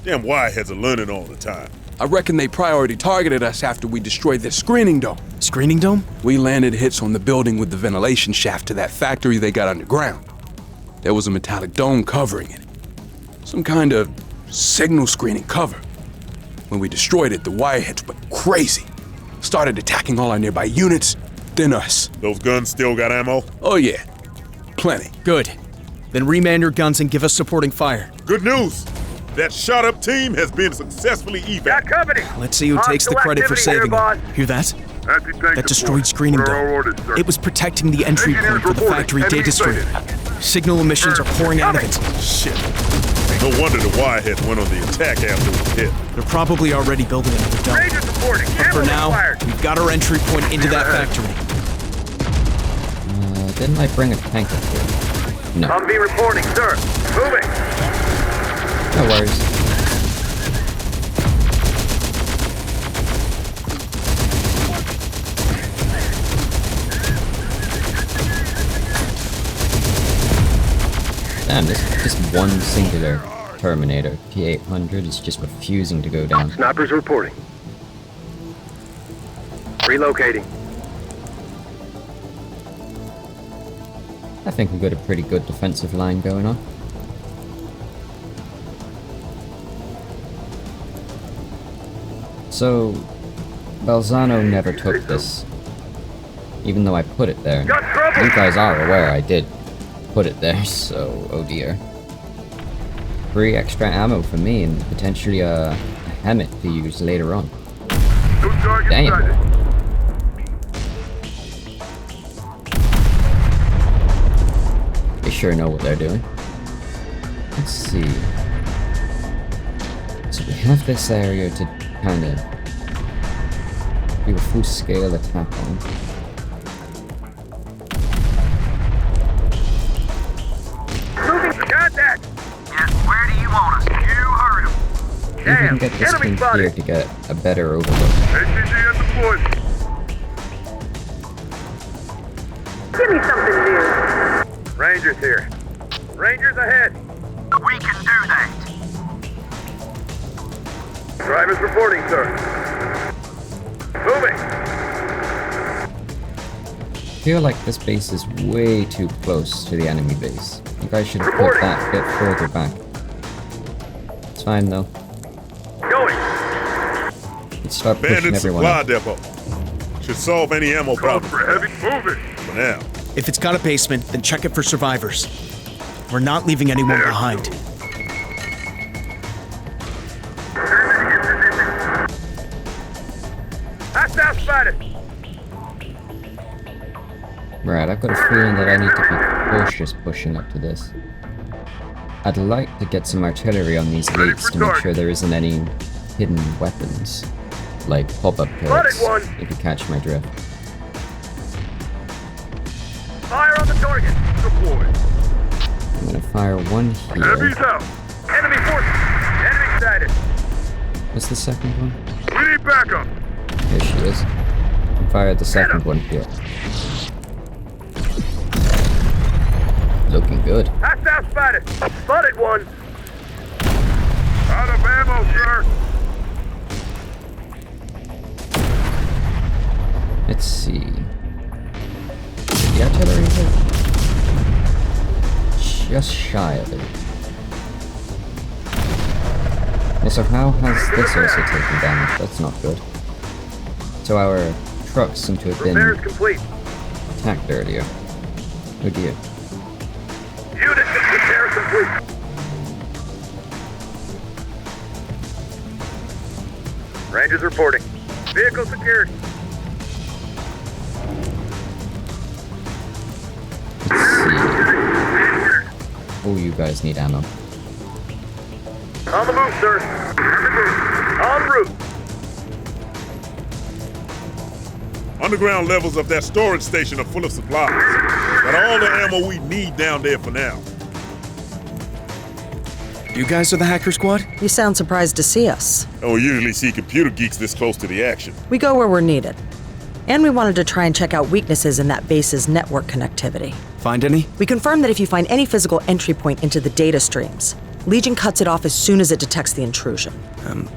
Damn wireheads are learning all the time. I reckon they priority targeted us after we destroyed their screening dome. Screening dome? We landed hits on the building with the ventilation shaft to that factory they got underground. There was a metallic dome covering it. Some kind of signal screening cover. When we destroyed it, the wireheads went crazy. Started attacking all our nearby units, then us. Those guns still got ammo? Oh yeah, plenty. Good. Then remand your guns and give us supporting fire. Good news! That shot-up team has been successfully evac. Got company. Let's see who takes the credit for saving them. Hear that? That destroyed screening dome. It was protecting the entry point for the factory data stream. Signal emissions are pouring out of it. Shit. No wonder the wireheads went on the attack after we hit. They're probably already building another dome. But for now, we've got our entry point into that factory. Didn't I bring a tank up here? No. Humvee reporting, sir. Moving. No worries. Damn, this one singular Terminator, P-800, is just refusing to go down. Snipers reporting. Relocating. I think we've got a pretty good defensive line going on. So, Balzano never took this, even though I put it there. You guys are aware I did put it there, so oh dear. Free extra ammo for me and potentially a Hammett to use later on. Dang it. They sure know what they're doing. Let's see. So we have this area to kind of do a full-scale attack on. Contact! Yes, where do you want us? You heard him. We can get this thing here to get a better overlook. HCG at the point. Give me something new. Rangers here. Rangers ahead. We can do that. Drivers reporting, sir. Moving. I feel like this base is way too close to the enemy base. You guys should put that a bit further back. It's fine though. Going. Let's start pushing Abandoned everyone supply up. depot. Should solve any ammo problems. For heavy moving. For now. If it's got a basement, then check it for survivors. We're not leaving anyone behind. Hostile spotted. Right, I've got a feeling that I need to be cautious pushing up to this. I'd like to get some artillery on these gates to make sure there isn't any hidden weapons, like pop-up turrets, if you catch my drift. Fire on the target. Deploy. I'm gonna fire one Heavy's here. out. Enemy forces. Enemy sighted. What's the second one? We need backup. Here she is. And fire the second one here. Looking good. Hostile spotted. Spotted one. Out of ammo, sir. Let's see. The artillery hit just shy of it. Yeah, so how has this also taken damage? That's not good. So our trucks seem to have been Repairs complete. attacked earlier. Oh dear. Unit repair complete. Rangers reporting. Vehicle secured. Oh, you guys need ammo. On the move, sir. En route. Underground levels of that storage station are full of supplies. Got all the ammo we need down there for now. You guys are the hacker squad? You sound surprised to see us. I don't usually see computer geeks this close to the action. We go where we're needed. And we wanted to try and check out weaknesses in that base's network connectivity. Find any? We confirmed that if you find any physical entry point into the data streams, Legion cuts it off as soon as it detects the intrusion.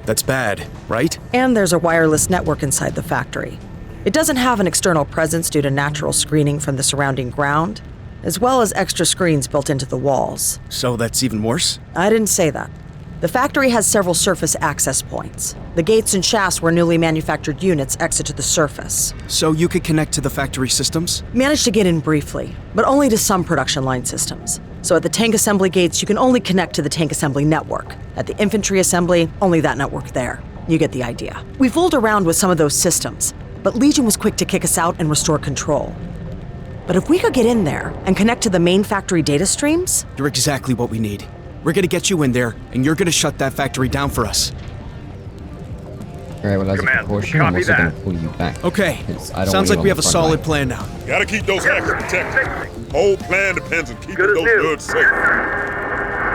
That's bad, right? And there's a wireless network inside the factory. It doesn't have an external presence due to natural screening from the surrounding ground, as well as extra screens built into the walls. So that's even worse? I didn't say that. The factory has several surface access points. The gates and shafts where newly manufactured units exit to the surface. So you could connect to the factory systems? Managed to get in briefly, but only to some production line systems. So at the tank assembly gates, you can only connect to the tank assembly network. At the infantry assembly, only that network there. You get the idea. We fooled around with some of those systems, but Legion was quick to kick us out and restore control. But if we could get in there and connect to the main factory data streams... You're exactly what we need. We're gonna get you in there, and you're gonna shut that factory down for us. Alright, well, as a precaution, I'm also going to pull you back. Okay. I don't Sounds want like we you on have a the front solid line. plan now. Gotta keep those hackers protected. Whole plan depends on keeping those nerds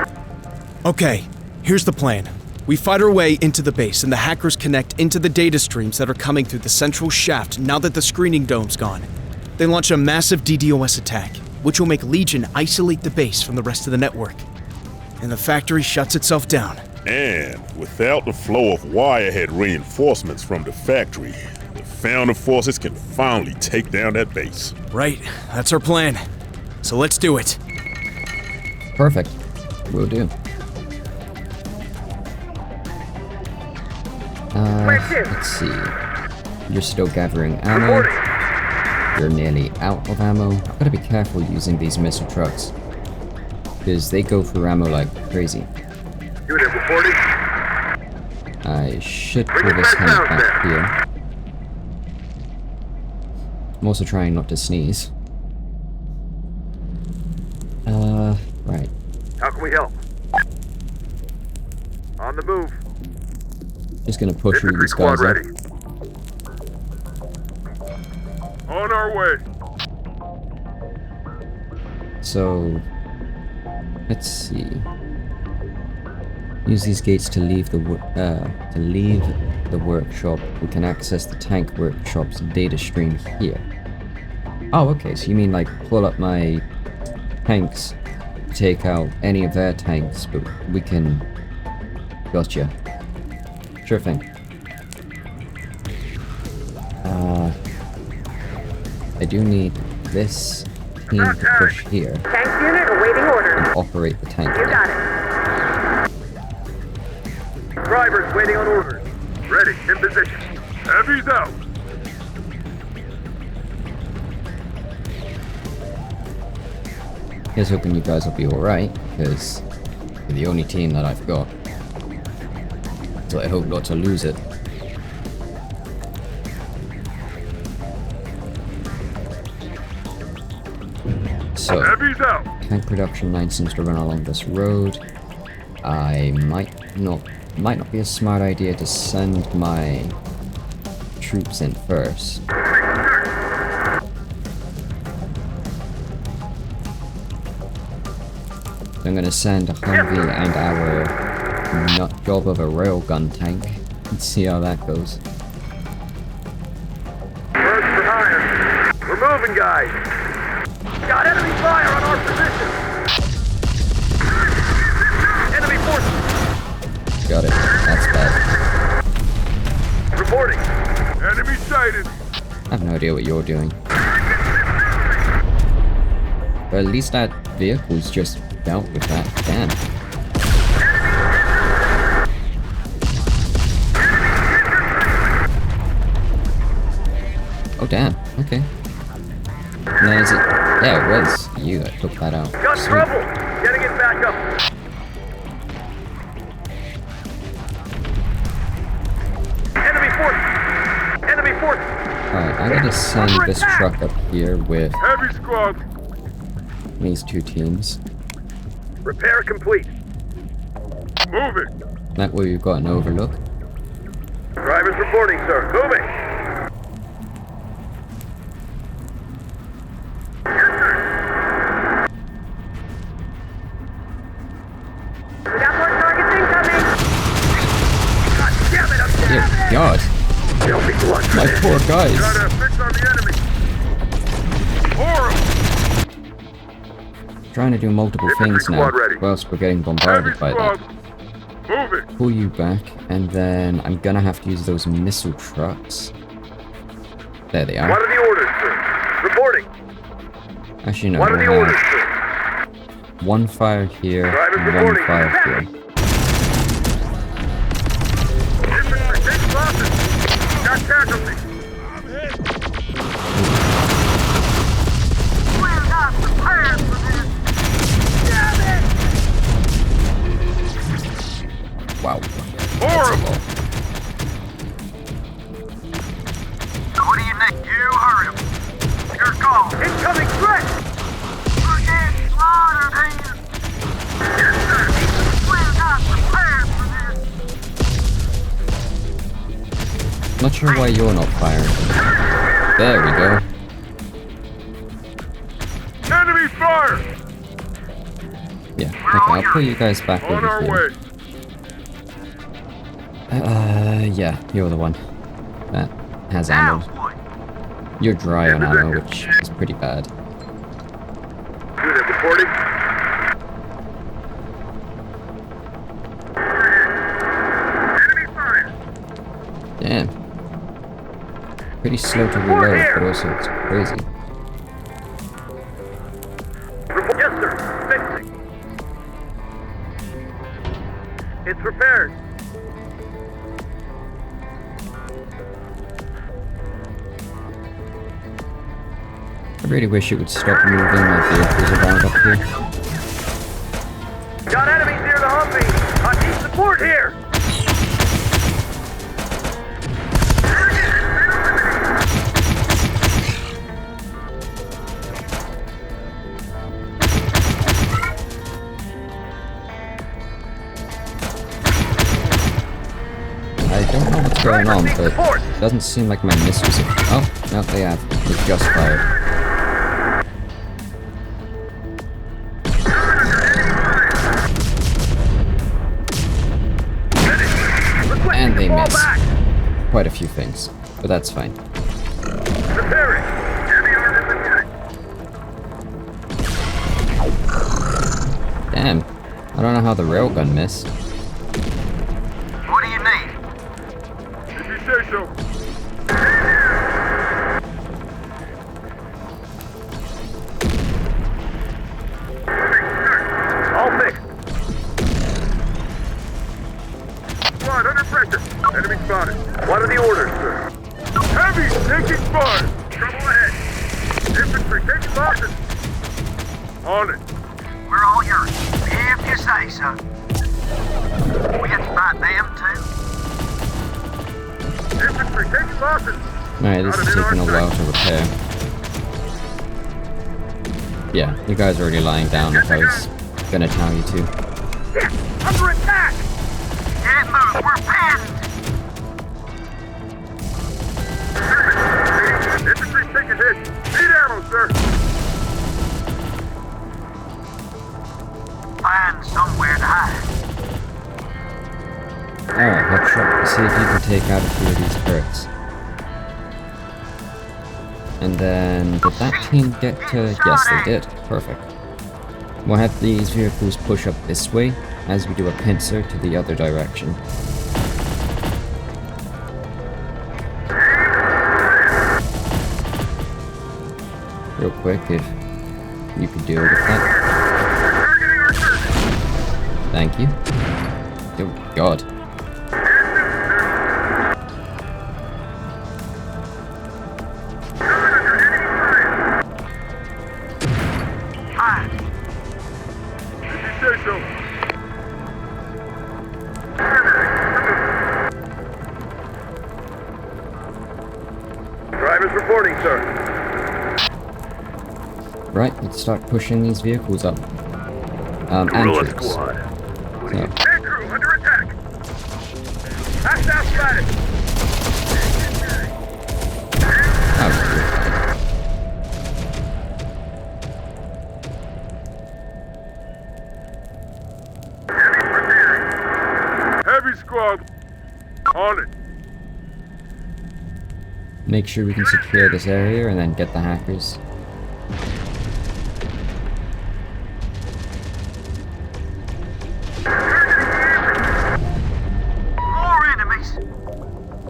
safe. Okay, here's the plan. We fight our way into the base, and the hackers connect into the data streams that are coming through the central shaft now that the screening dome's gone. They launch a massive DDoS attack, which will make Legion isolate the base from the rest of the network. And the factory shuts itself down. And without the flow of Wirehead reinforcements from the factory, the Founding Forces can finally take down that base. Right, that's our plan. So let's do it. Perfect. Will do. Let's see. You're still gathering ammo. You're nearly out of ammo. I've got to be careful using these missile trucks, because they go through ammo like crazy. Unit reporting. I should pull this hand back here. I'm also trying not to sneeze. Right. How can we help? On the move. Just gonna push through Infantry these guys squad up. ready. On our way. So, let's see. Use these gates to leave the workshop. We can access the tank workshop's data stream here. Oh, okay. So you mean like pull up my tanks, take out any of their tanks, but we can. Gotcha. Sure thing. I do need this team to push here Tank unit awaiting orders. and operate the tank. You got it. Drivers waiting on orders. Ready, in position. Heavy's out. Here's hoping you guys will be alright, because you're the only team that I've got. So I hope not to lose it. So, Heavy's out. tank production line seems to run along this road. I might not be a smart idea to send my troops in first. So I'm gonna send a Humvee and our nut job of a railgun tank and see how that goes. Birds for hire. We're moving, guys. Got enemy fire on our position. Enemy forces. Got it. That's bad. Reporting. Enemy sighted. I have no idea what you're doing. But at least that vehicle's just dealt with that. Damn. Oh damn. Okay. And then is it? Yeah, it was you that took that out. Got Sweet. trouble. Getting it back up. Enemy force. Enemy force. Alright, I'm gonna send this truck up here with Heavy squad. these two teams. Repair complete. Moving. That way we've got an overlook. Drivers reporting, sir. Moving. We got more targets incoming. God damn it, I'm Dear God. They'll be blood. My poor guys. Got a fix on the enemy. Horrible. trying to do multiple things now, whilst we're getting bombarded by that. Move it. Pull you back, and then I'm gonna have to use those missile trucks. There they What are. are the orders, sir? Reporting. Actually, no. What are the we'll orders, have sir? one fire here, Drivers and one reporting. fire here. Infantry, take losses. Got casualties. We're not prepared for this. Damn it! Wow. Horrible. What do you need? You hurry up. Your call. Incoming threat. We're getting slaughtered here. Yes, sir. We're not prepared for this. Not sure why you're not firing. There we go. Enemy fire. Yeah, okay, I'll put you guys back On over our here. way. Yeah, you're the one that has ammo. You're dry on ammo, which is pretty bad. Unit reporting. Enemy fire. Damn. Pretty slow to reload, but also it's crazy. Yes, sir. Fixing. It's repaired. I really wish it would stop moving my vehicles around up here. Got enemies near the Humvee. I need support here. I don't know what's going on, but it doesn't seem like my missiles have... Oh, no, they have. They just fired. And they missed. Quite a few things, but that's fine. Preparing. Heavy armor attack. Damn. I don't know how the railgun missed. What do you need? If you say so. All fixed. Squad under pressure. Enemy spotted. What are the orders, sir? Heavy taking fire. Trouble ahead. Infantry taking losses. On it. We're all yours. If you say so. We have to fight them too. Infantry taking losses. Alright, this is taking a while to repair. Yeah, you guys are already lying down if I was gonna tell you to. Under attack! Get moved, we're pinned! Infantry taking hit. Need ammo, sir. Find somewhere to hide. Alright, let's try to see if you can take out a few of these turrets. And then, did that team get to... Yes, they did. Perfect. We'll have these vehicles push up this way, as we do a pincer to the other direction. Real quick, if you could deal with that. Thank you. Oh, God. Drivers reporting, sir. Right, let's start pushing these vehicles up. And troops. Squad. So, Air crew under attack. Hostile spotted. Heavy squad. On it. make sure we can secure this area and then get the hackers.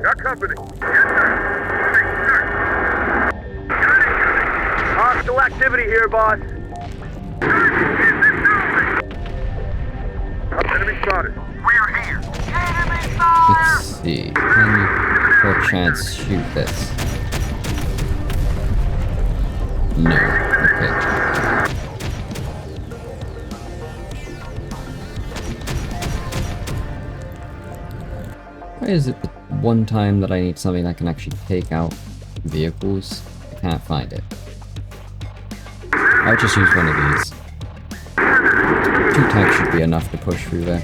Got company. Yes, sir. Hostile activity here, boss. Enemy spotted. We're here. Let's see. Can you perchance shoot this? No. Okay. Why is it the one time that I need something that can actually take out vehicles? I can't find it. I'll just use one of these. 2 tanks should be enough to push through there.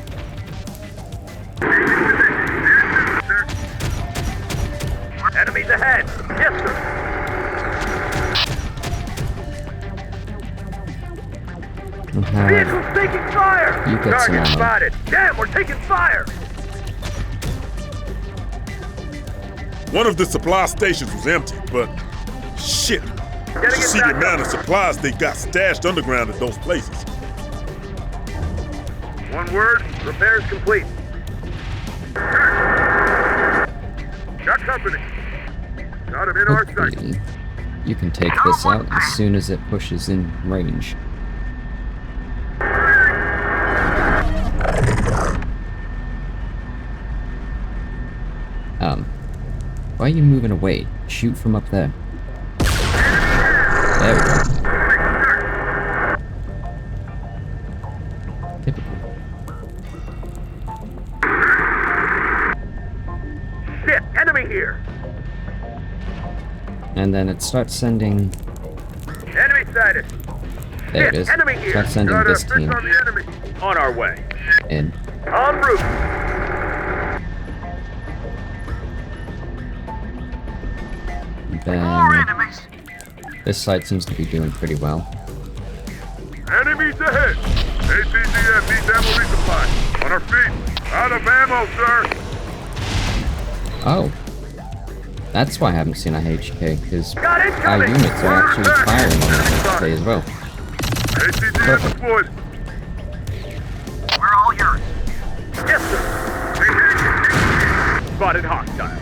Enemies ahead. Yes, sir. Vehicle's taking fire. You get some Target ammo. spotted. Damn, we're taking fire. One of the supply stations was empty, but shit. You should see the amount of supplies they got stashed underground at those places. One word, repairs complete. Got company. Got him in our sight. Hopefully, you can take this out as soon as it pushes in range. Why are you moving away? Shoot from up there. There we go. Typical. Shit, enemy here. And then it starts sending... Enemy sighted. There it is. Enemy here. Starts sending Got this a fix team on the enemy. On our way. in. En route. Then this side seems to be doing pretty well. Enemies ahead. ATGF needs ammo resupply. On our feet. Out of ammo, sir. Oh. That's why I haven't seen a HK, because Got it our coming. units are actually firing on the HK as well. ATGF Perfect. deployed. We're all yours. Yes, sir. Spotted hostile.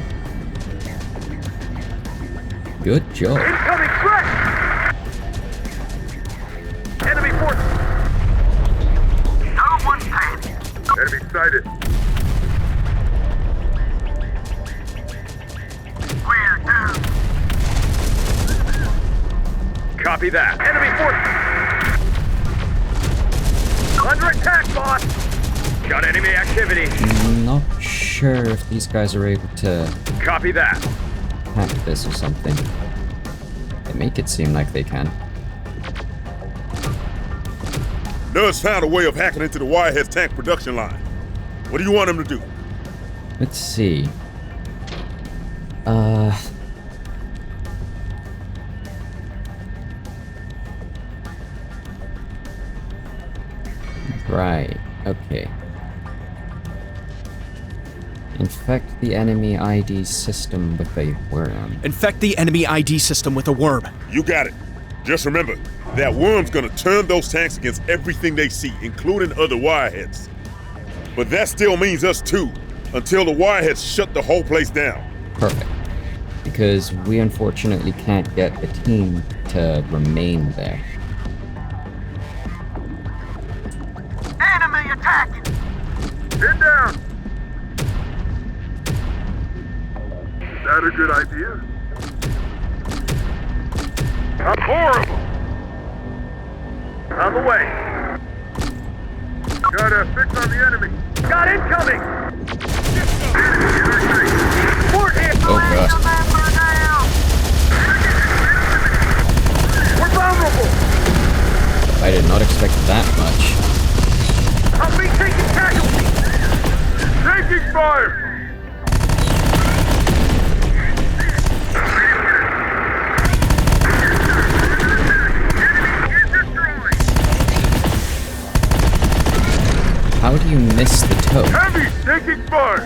Good job. Incoming threat. Enemy force. No one panic. Enemy sighted. We're down. Copy that. Enemy force. Under attack, boss. Got enemy activity. Not sure if these guys are able to Copy that. hack this or something. They make it seem like they can. Nud's found a way of hacking into the Wirehead's tank production line. What do you want him to do? Let's see. Right, okay. Infect the enemy ID system with a worm. Infect the enemy ID system with a worm. You got it. Just remember, that worm's gonna turn those tanks against everything they see, including other Wireheads. But that still means us too, until the Wireheads shut the whole place down. Perfect. Because we unfortunately can't get the team to remain there. Enemy attacking. Pin down. Is that a good idea? I'm horrible. On the way. Got a fix on the enemy. Got incoming. Port here. Oh god. We're vulnerable. I did not expect that much. I'll be taking casualties. Taking fire. How do you miss the toe? Heavy taking fire.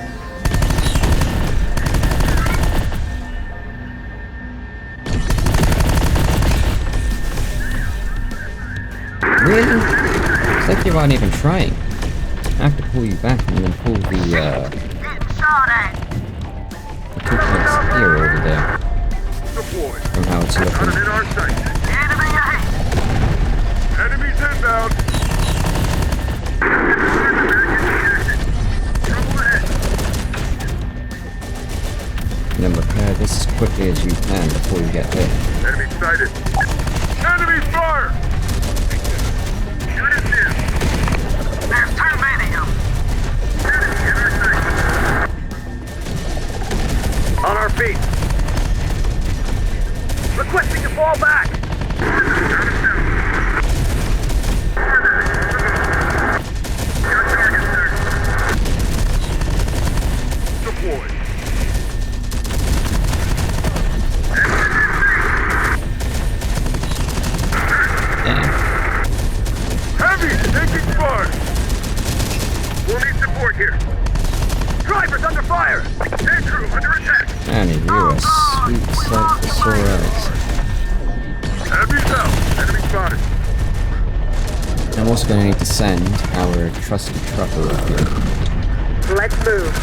Really? It's like you aren't even trying. I have to pull you back and then pull the it's Out of looking. in our sight. Enemies inbound. Trouble ahead. Then repair this as quickly as you can before you get hit. Enemy sighted. Enemy fire! Unit near. There's too many of them. Enemy in our sight. On our feet. Requesting to fall back. Deploy. Heavy taking fire. We'll need support here. Drivers under fire. Tank crew under attack. And you a sweet sight for sore eyes. Heavy's out. Enemy spotted. I'm also going to need to send our trusty trucker up here. Let's move.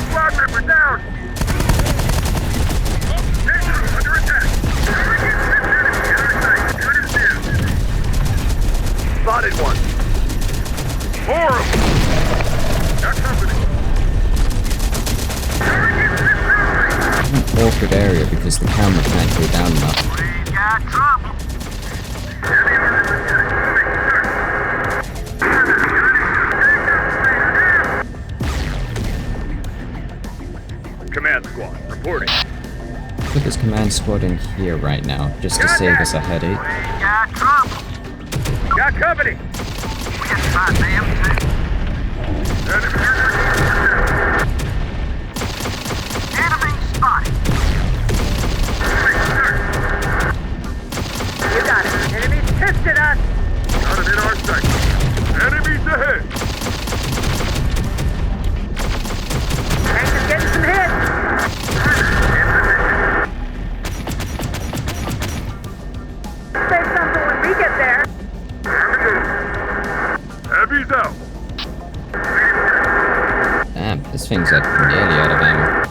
Squad member down. Tank crew under attack. Enemy in our sight. Unit near. Spotted one. Horrible. Got company. Awkward area because the camera can't go down enough. We got trouble. Command squad, reporting. Put this command squad in here right now, just to save us a headache. We got trouble. Got company. We got spot them too. Enemy spotted. You got it. Enemies pissed at us. Got him in our sight. Enemies ahead. Tank is getting some hits. Say something when we get there. Heavy's out. Damn, this thing's like nearly out of ammo.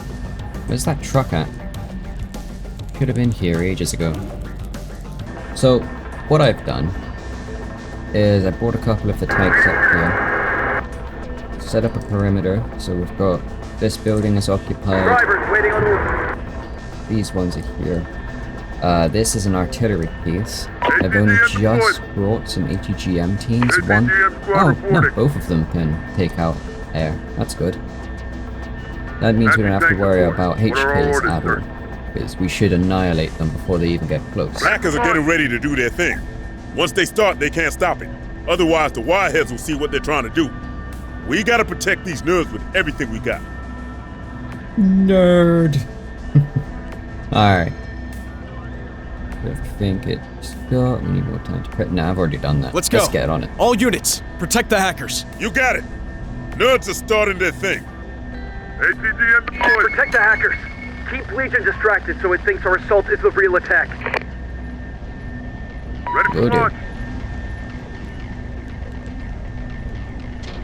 Where's that truck at? Could have been here ages ago. So, what I've done is I brought a couple of the tanks up here, set up a perimeter, so we've got this building is occupied, Drivers waiting on order. these ones are here. This is an artillery piece. I've only just brought some ATGM teams. One, oh no, both of them can take out air. That's good. That means we don't have to worry about HKs at all, because we should annihilate them before they even get close. Hackers are getting ready to do their thing. Once they start, they can't stop it. Otherwise, the wireheads will see what they're trying to do. We gotta protect these nerds with everything we got. Nerd. Alright. I think it's got. We need more time to prep. Nah, I've already done that. Let's go. Let's get on it. All units, protect the hackers. You got it. Nerds are starting their thing. ATGM deployed. Protect the hackers. Keep Legion distracted so it thinks our assault is the real attack. Ready for Will do. launch.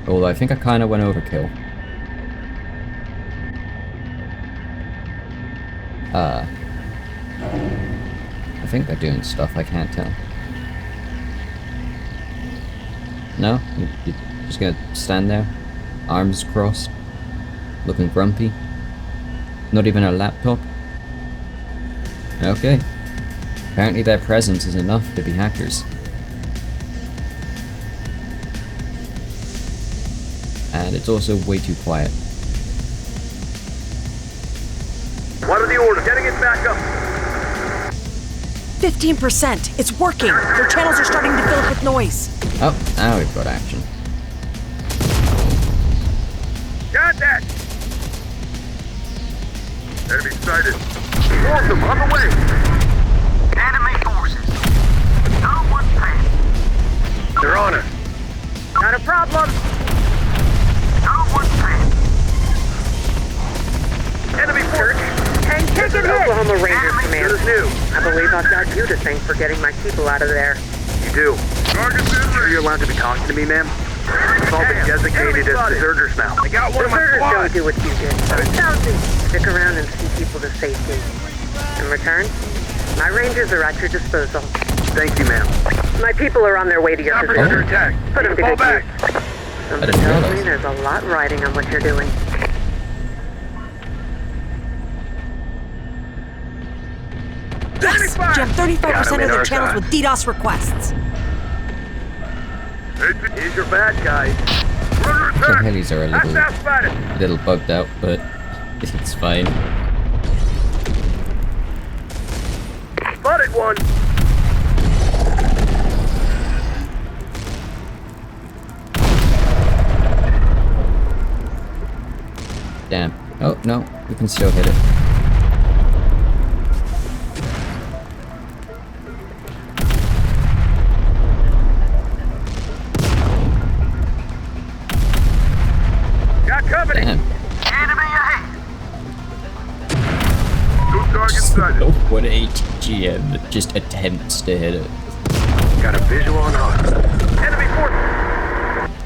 Although I think I kind of went overkill. I think they're doing stuff, I can't tell. No? You're just gonna stand there? Arms crossed? Looking grumpy? Not even a laptop? Okay. Apparently their presence is enough to be hackers. And it's also way too quiet. What are the orders? Getting it back up. 15%. It's working. Their channels are starting to fill up with noise. Oh, now we've got action. Got that. Enemy sighted. Awesome, on the way. Enemy forces. No one panic. They're on us. Not a problem. No one panic. Enemy force. Tank taking hit. Oklahoma Rangers Command. New. I believe I've got you to thank for getting my people out of there. You do. Target's in range. Are you allowed to be talking to me, ma'am? It's all been designated as deserters now. I got one of my Deserters squad. don't do what you did. Stick around and see people to safety. In return, my rangers are at your disposal. Thank you, ma'am. My people are on their way to your Stop it under position. attack. Put them to Fall good back. use. I Something didn't tells me realize. there's a lot riding on what you're doing. Yes! Jam 35% of their channels with DDoS requests. Here's your bad guys. Under The attack. helis are a little bugged out, but it's fine. Spotted one. Damn. Oh, no. We can still hit it. Got company. Damn. Enemy ahead. Two targets sighted. Oh, what HGM just attempts to hit it. Got a visual on us. Enemy force.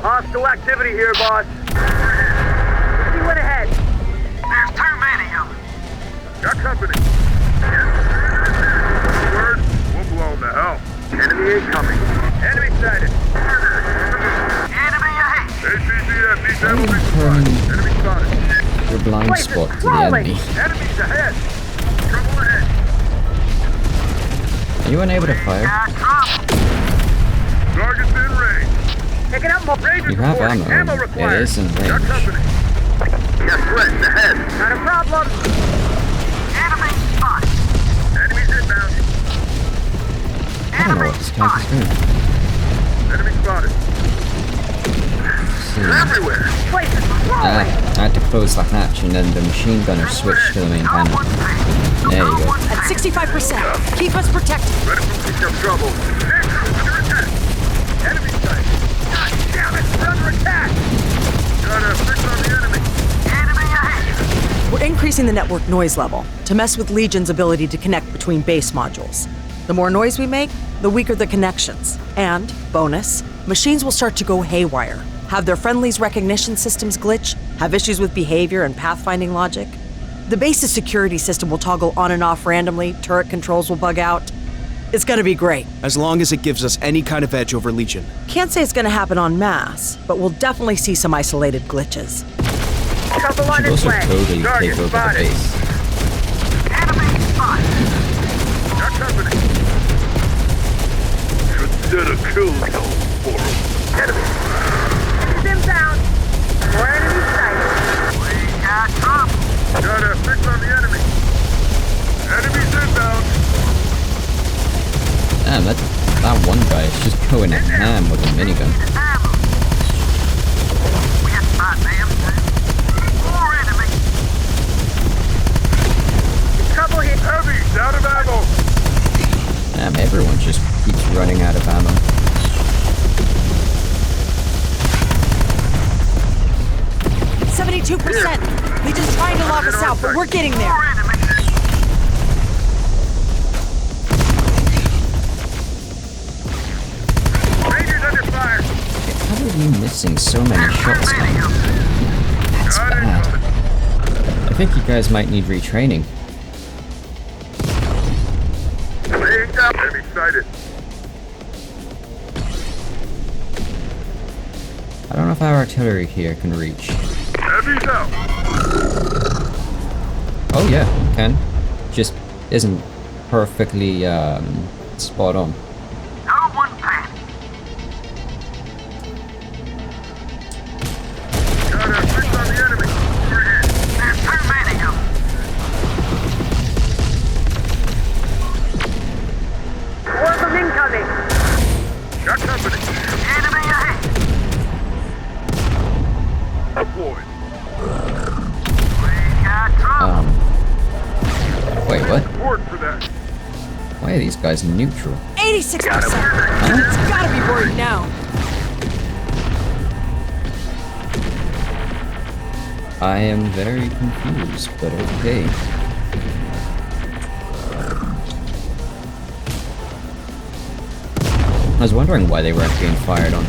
Hostile activity here, boss. See what ahead. There's too many of them. Got company. Word. We'll blow them to hell. Enemy incoming. Enemy sighted. Enemy ahead. ACGF needs enemy spotted. Enemy spotted. Your blind Place is spot to the crawling. enemy. Enemies ahead. Trouble ahead. Are you unable to fire? Target's in range. Picking up more. Rangers You have reporting. ammo. Ammo It required. is in Got range. company. Got threats ahead. Not a problem. Enemy spotted. Enemies inbound. I don't know what this character's doing. Enemy spotted. See. Everywhere. Place is I crawling. had to close the hatch and then the machine gunner switched to the main panel. There you go. At 65%. Keep us protected. Ready for pick up trouble. Under attack. Enemy sight. God damn it. We're under attack. Got a fix on the enemy. Enemy ahead. We're increasing the network noise level to mess with Legion's ability to connect between base modules. The more noise we make, the weaker the connections. And, bonus, machines will start to go haywire, have their friendlies recognition systems glitch, have issues with behavior and pathfinding logic. The base's security system will toggle on and off randomly, turret controls will bug out. It's gonna be great. As long as it gives us any kind of edge over Legion. Can't say it's gonna happen en masse, but we'll definitely see some isolated glitches. Trouble on Should its also way. totally Target take over the spotted. base. Enemy spotted. Got company. Consider kill zone for him. Enemy. Them down. More enemies sighted. We got trouble. Got a fix on the enemy. Enemies inbound. Damn, that one guy is just going ham with a minigun. We have spot them. More enemy. Trouble here. Heavy, out of ammo. Damn, everyone just keeps running out of ammo. %72%. Legion's trying to lock us out, but we're getting there. More enemy. Rangers under fire. How are you missing so many shots, man? That's Got bad. incoming. I think you guys might need retraining. Laying up. Enemy sighted. I don't know if our artillery here can reach. Heavy's out. Oh yeah, it can. Just isn't perfectly spot on. No one panic. Got a fix on the enemy. There's too many of them. More of them incoming. Got company. Enemy ahead. Deployed. We got trouble. Wait, what? Support for that. Why are these guys neutral? 86%. It's gotta be worried now. I am very confused, but okay. I was wondering why they weren't being fired on.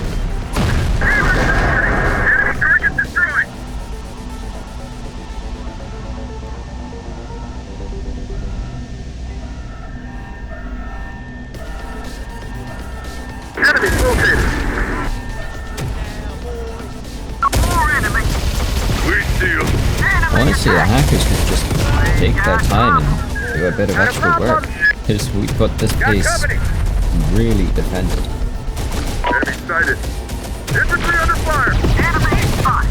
deal. Honestly, the hackers could just take their time and do a bit of extra work. Because we've got this base really defended. Enemy sighted. Infantry under fire. Enemy spot.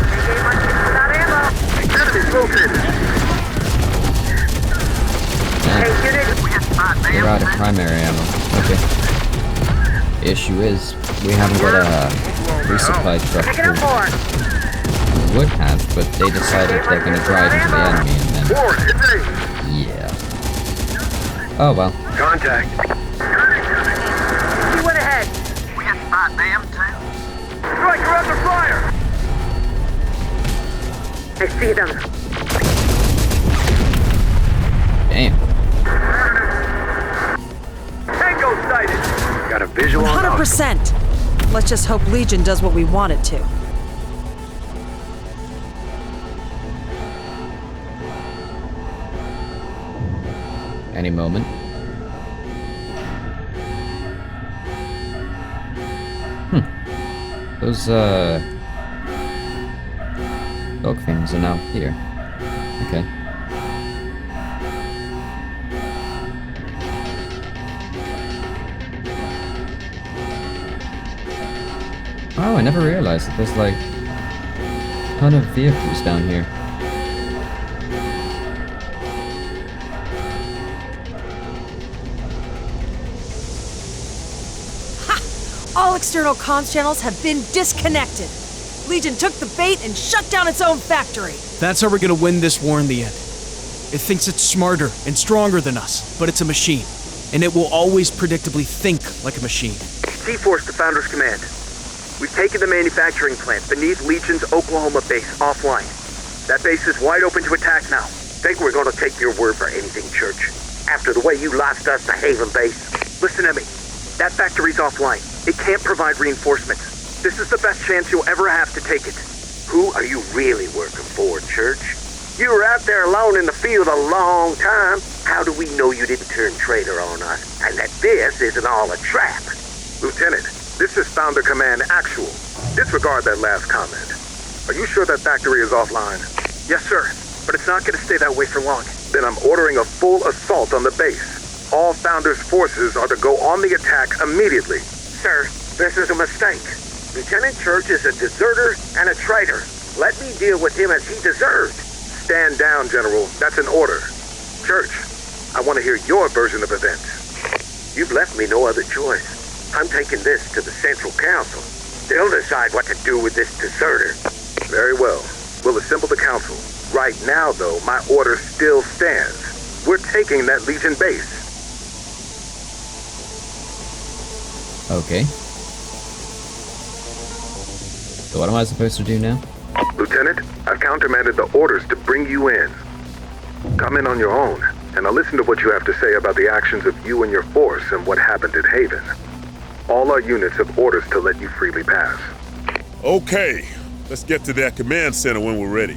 Enemy located. We're out of primary ammo. Okay. The issue is, we haven't got a resupply truck. We would have, but they decided they're going to drive into the enemy and then... Yeah. Oh well. Contact. He went ahead. We have spot them too. Striker under fire. I see them. Damn. Tango sighted. Got a visual on 100%. Let's just hope Legion does what we want it to. Any moment. Those, dog things are now here. Okay. Oh, I never realized that there's like a ton of vehicles down here. All external comms channels have been disconnected. Legion took the bait and shut down its own factory. That's how we're gonna win this war in the end. It thinks it's smarter and stronger than us, but it's a machine. And it will always predictably think like a machine. T-Force, the Founders Command. We've taken the manufacturing plant beneath Legion's Oklahoma base offline. That base is wide open to attack now. Think we're gonna take your word for anything, Church? After the way you lost us to Haven Base? Listen to me. That factory's offline. It can't provide reinforcements. This is the best chance you'll ever have to take it. Who are you really working for, Church? You were out there alone in the field a long time. How do we know you didn't turn traitor on us, and that this isn't all a trap? Lieutenant, this is Founder Command Actual. Disregard that last comment. Are you sure that factory is offline? Yes, sir. But it's not going to stay that way for long. Then I'm ordering a full assault on the base. All Founders' forces are to go on the attack immediately. Sir, this is a mistake. Lieutenant Church is a deserter and a traitor. Let me deal with him as he deserved. Stand down, General. That's an order. Church, I want to hear your version of events. You've left me no other choice. I'm taking this to the Central Council. They'll decide what to do with this deserter. Very well. We'll assemble the council. Right now, though, my order still stands. We're taking that Legion base. Okay. So what am I supposed to do now? Lieutenant, I've countermanded the orders to bring you in. Come in on your own, and I'll listen to what you have to say about the actions of you and your force and what happened at Haven. All our units have orders to let you freely pass. Okay, let's get to that command center when we're ready.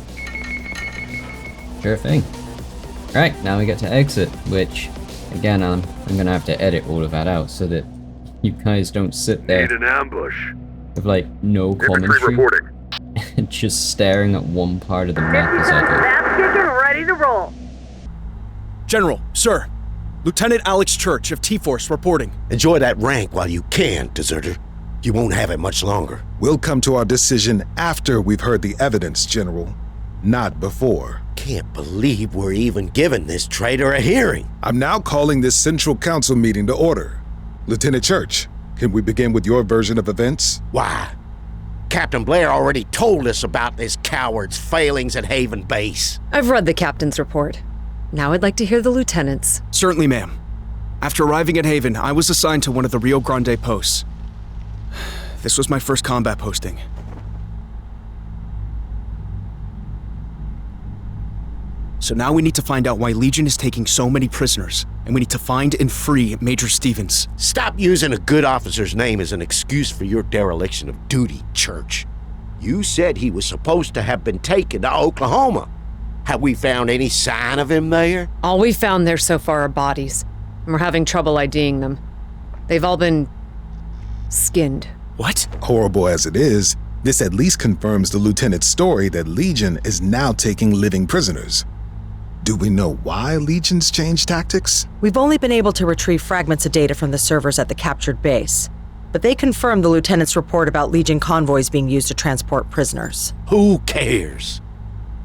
Sure thing. Alright, now we get to exit, which, again, I'm gonna have to edit all of that out so that you guys don't sit there Need an ambush. with, like, no Infantry commentary reporting. and just staring at one part of the map as I go. Fast kicking, ready to roll. General, sir. Lieutenant Alex Church of T-Force reporting. Enjoy that rank while you can, deserter. You won't have it much longer. We'll come to our decision after we've heard the evidence, General. Not before. Can't believe we're even giving this traitor a hearing. I'm now calling this Central Council meeting to order. Lieutenant Church, can we begin with your version of events? Why? Captain Blair already told us about this coward's failings at Haven Base. I've read the captain's report. Now I'd like to hear the lieutenant's. Certainly, ma'am. After arriving at Haven, I was assigned to one of the Rio Grande posts. This was my first combat posting. So now we need to find out why Legion is taking so many prisoners, and we need to find and free Major Stevens. Stop using a good officer's name as an excuse for your dereliction of duty, Church. You said he was supposed to have been taken to Oklahoma. Have we found any sign of him there? All we've found there so far are bodies, and we're having trouble IDing them. They've all been skinned. What? Horrible as it is, This at least confirms the lieutenant's story that Legion is now taking living prisoners. Do we know why Legion's changed tactics? We've only been able to retrieve fragments of data from the servers at the captured base, but they confirmed the lieutenant's report about Legion convoys being used to transport prisoners. Who cares?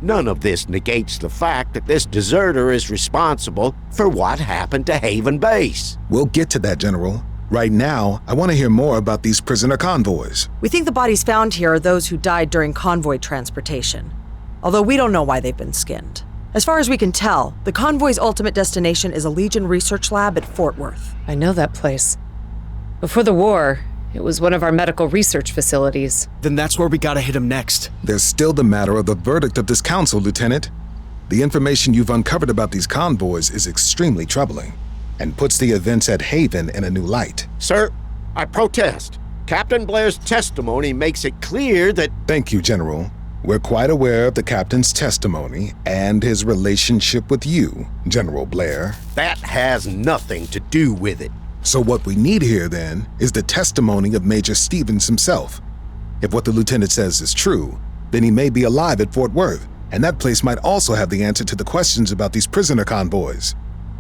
None of this negates the fact that this deserter is responsible for what happened to Haven Base. We'll get to that, General. Right now, I want to hear more about these prisoner convoys. We think the bodies found here are those who died during convoy transportation, although we don't know why they've been skinned. As far as we can tell, the convoy's ultimate destination is a Legion research lab at Fort Worth. I know that place. Before the war, it was one of our medical research facilities. Then that's where we gotta hit him next. There's still the matter of the verdict of this council, Lieutenant. The information you've uncovered about these convoys is extremely troubling and puts the events at Haven in a new light. Sir, I protest. Captain Blair's testimony makes it clear that— Thank you, General. We're quite aware of the captain's testimony and his relationship with you, General Blair. that has nothing to do with it. So what we need here, then, is the testimony of Major Stevens himself. If what the lieutenant says is true, then he may be alive at Fort Worth, and that place might also have the answer to the questions about these prisoner convoys.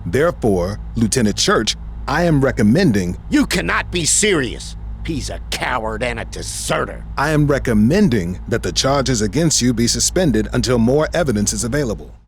Therefore, Lieutenant Church, I am recommending— You cannot be serious. He's a coward and a deserter. I am recommending that the charges against you be suspended until more evidence is available.